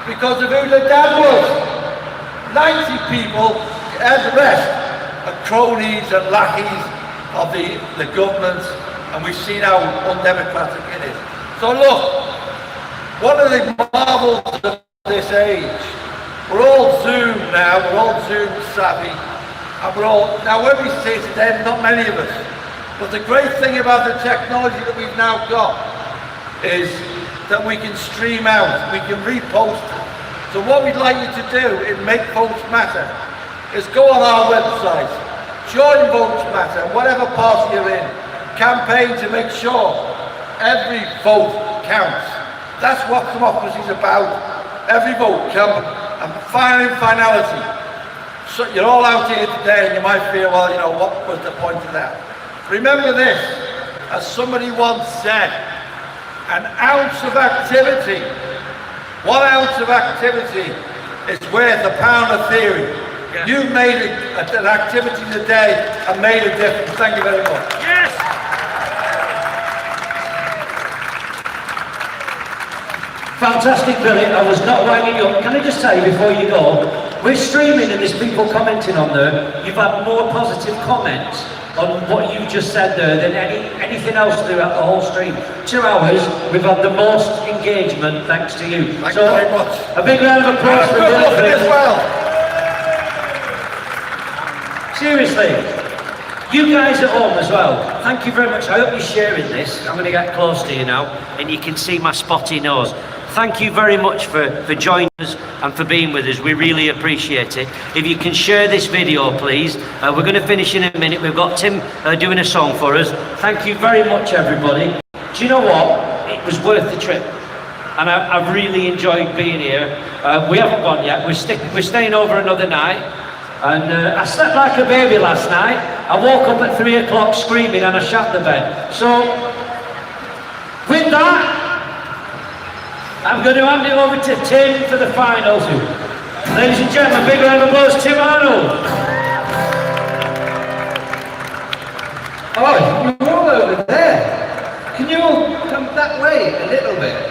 because of who the dad was. 90 people, and the rest are cronies and lackeys of the government, and we've seen how undemocratic it is. So look, one of the marvels of this age, we're all Zoom now, we're all Zoom savvy, and we're all, now when we say to them, not many of us, but the great thing about the technology that we've now got is that we can stream out, we can repost it. So what we'd like you to do in Make Votes Matter is go on our website, join Votes Matter, whatever party you're in, campaign to make sure every vote counts. That's what democracy is about. Every vote counts. And finality. So you're all out here today and you might feel, well, you know, what was the point of that? Remember this, as somebody once said, an ounce of activity, 1 ounce of activity is worth a pound of theory. Yeah. You made an activity today and made a difference. Thank you very much. Yes! Fantastic, Billy. I was not winding you up. Can I just say before you go, we're streaming and there's people commenting on there. You've had more positive comments on what you just said there than anything else throughout the whole stream. 2 hours, we've had the most engagement thanks to you. Thank you very much. A big round of applause for Billy as well. Seriously, you guys at home as well, thank you very much. I hope you're sharing this. I'm going to get close to you now and you can see my spotty nose. Thank you very much for joining us and for being with us. We really appreciate it. If you can share this video, please. We're going to finish in a minute. We've got Tim doing a song for us. Thank you very much, everybody. Do you know what? It was worth the trip. And I've really enjoyed being here. We haven't gone yet. We're staying over another night. And I slept like a baby last night. I woke up at 3 o'clock screaming and I shut the bed. So, with that, I'm going to hand it over to Tim for the finals. Ladies and gentlemen, big round of applause, Tim Arnold. Oh, you're all over there. Can you all come that way a little bit?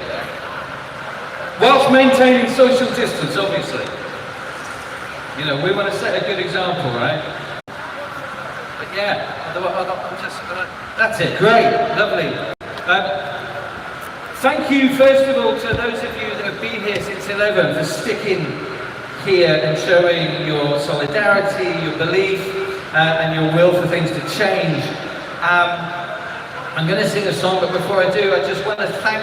Whilst maintaining social distance, obviously. You know, we want to set a good example, right? But yeah, I'm just, that's it, great, lovely. Thank you, first of all, to those of you that have been here since 11 for sticking here and showing your solidarity, your belief, and your will for things to change. I'm going to sing a song, but before I do, I just want to thank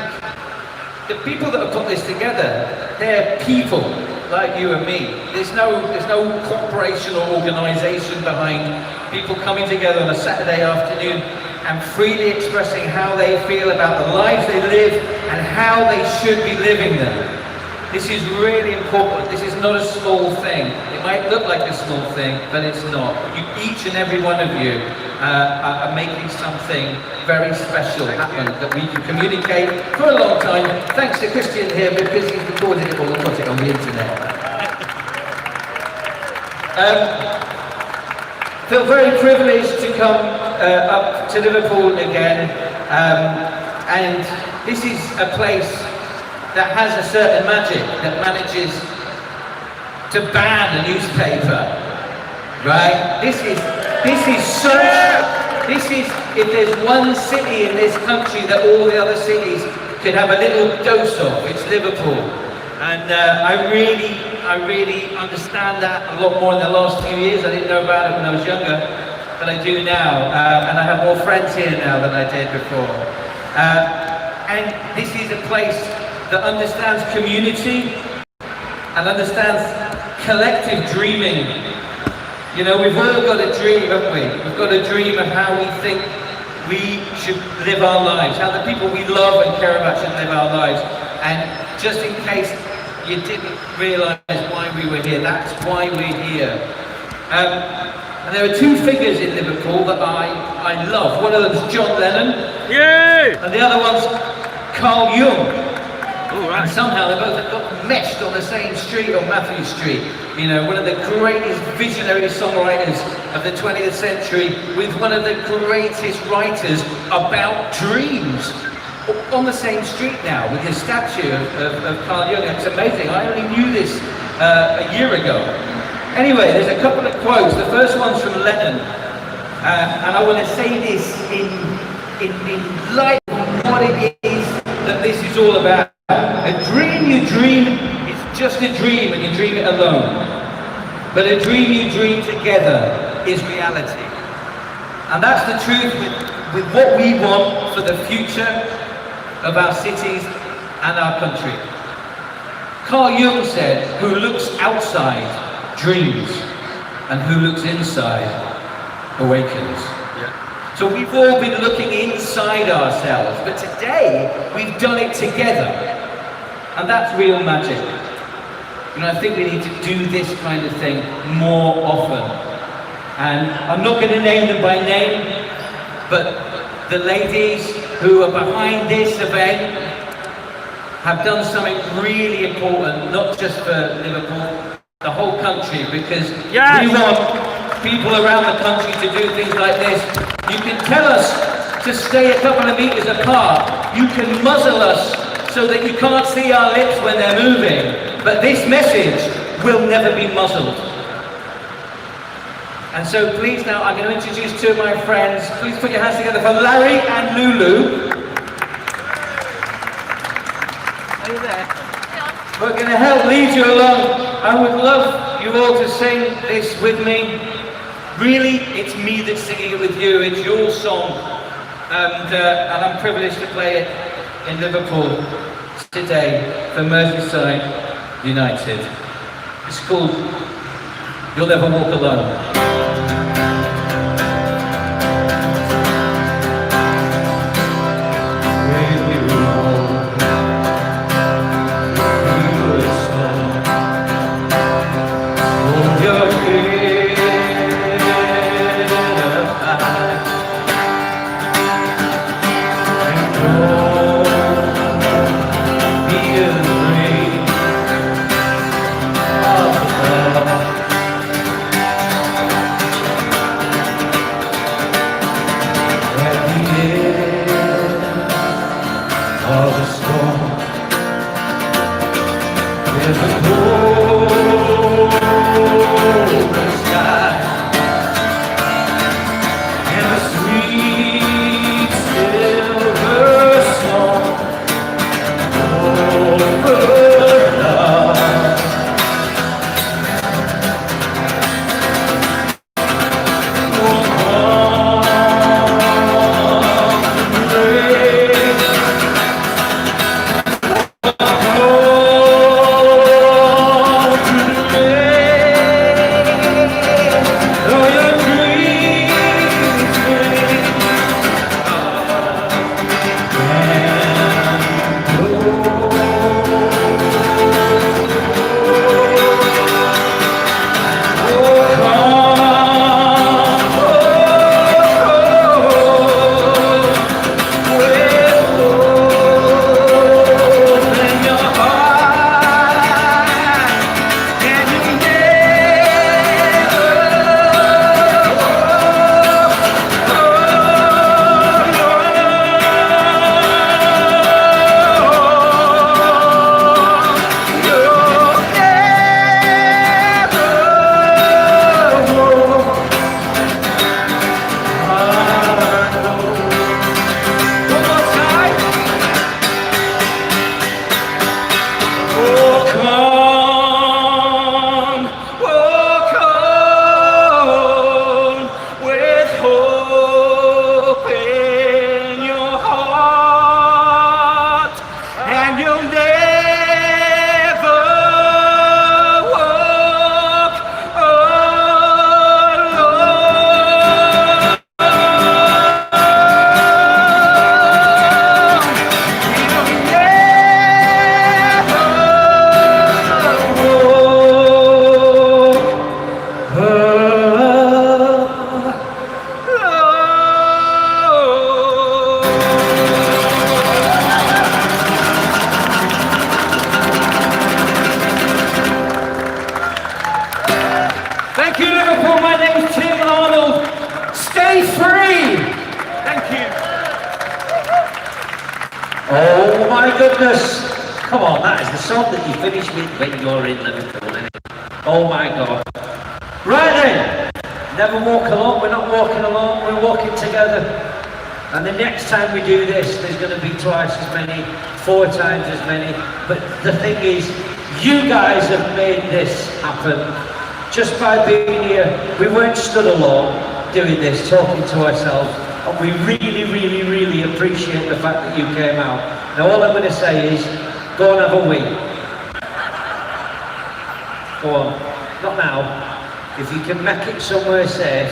the people that have put this together. They're people like you and me. There's no corporation or organisation behind people coming together on a Saturday afternoon and freely expressing how they feel about the lives they live and how they should be living them. This is really important. This is not a small thing. It might look like a small thing, but it's not. Each and every one of you are making something very special happen that we can communicate for a long time. Thanks to Christian here, because he's recorded it all and put it on the internet. Feel very privileged to come up to Liverpool again, and this is a place that has a certain magic that manages to ban a newspaper, right? This is if there's one city in this country that all the other cities could have a little dose of, it's Liverpool. And I really understand that a lot more in the last few years. I didn't know about it when I was younger, but I do now. And I have more friends here now than I did before. And this is a place that understands community and understands collective dreaming. You know, we've all got a dream, haven't we? We've got a dream of how we think we should live our lives, how the people we love and care about should live our lives. And just in case you didn't realise why we were here, that's why we're here. And there are two figures in Liverpool that I love. One of them is John Lennon, and the other one's Carl Jung. And somehow they both got meshed on the same street on Matthew Street. You know, one of the greatest visionary songwriters of the 20th century with one of the greatest writers about dreams on the same street now with his statue of Carl Jung. It's amazing. I only knew this a year ago. Anyway, there's a couple of quotes. The first one's from Lennon. And I want to say this in light of what it is that this is all about. A dream you dream is just a dream and you dream it alone. But a dream you dream together is reality. And that's the truth with what we want for the future of our cities and our country. Carl Jung said, "Who looks outside dreams, and who looks inside awakens." So we've all been looking inside ourselves, but today we've done it together. And that's real magic. You know, I think we need to do this kind of thing more often. And I'm not going to name them by name, but the ladies who are behind this event have done something really important, not just for Liverpool, the whole country, because we want people around the country to do things like this. You can tell us to stay a couple of meters apart. You can muzzle us so that you can't see our lips when they're moving. But this message will never be muzzled. And so please now, I'm going to introduce two of my friends. Please put your hands together for Larry and Lulu. Are you there? We're going to help lead you along. I would love you all to sing this with me. Really, it's me that's singing it with you. It's your song. And I'm privileged to play it in Liverpool today for Merseyside United. It's called You'll Never Walk Alone. Thank you, Liverpool. My name's Tim Arnold. Stay free. Thank you. Oh my goodness. Come on, that is the song that you finish with when you're in Liverpool, isn't it? Oh my God. Right then. Never walk alone. We're not walking alone. We're walking together. And the next time we do this, there's going to be twice as many, 4 times as many. But the thing is, you guys have made this happen. Just by being here, we weren't stood alone doing this, talking to ourselves. And we really, really, really appreciate the fact that you came out. Now all I'm going to say is, go and have a wee. Go on. Not now. If you can make it somewhere safe,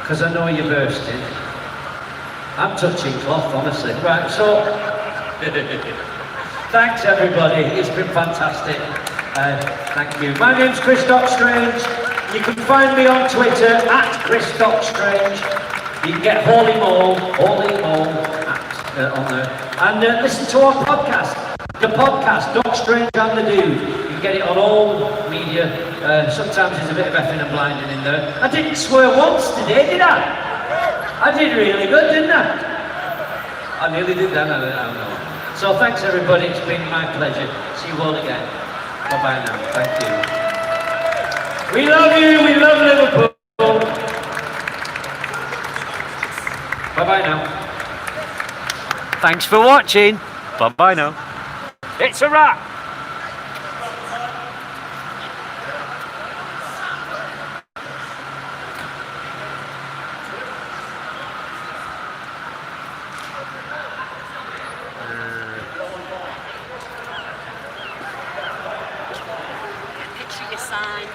because I know you're bursting. I'm touching cloth, honestly. Right, so... Thanks everybody, it's been fantastic. Thank you. My name's Chris Strange. You can find me on Twitter at Chris Strange. You can get Holy Mole on there. And listen to our podcast. The podcast, Doc Strange and the Dude. You can get it on all media. Sometimes there's a bit of effing and blinding in there. I didn't swear once today, did I? I did really good, didn't I? I nearly did that, I don't know. So thanks everybody, it's been my pleasure. See you all again. Bye-bye now, thank you. We love you, we love Liverpool. Bye-bye now. Thanks for watching. Bye-bye now. It's a wrap. Picture your sign.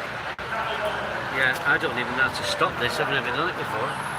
Yeah, I don't even know how to stop this. I've never done it before.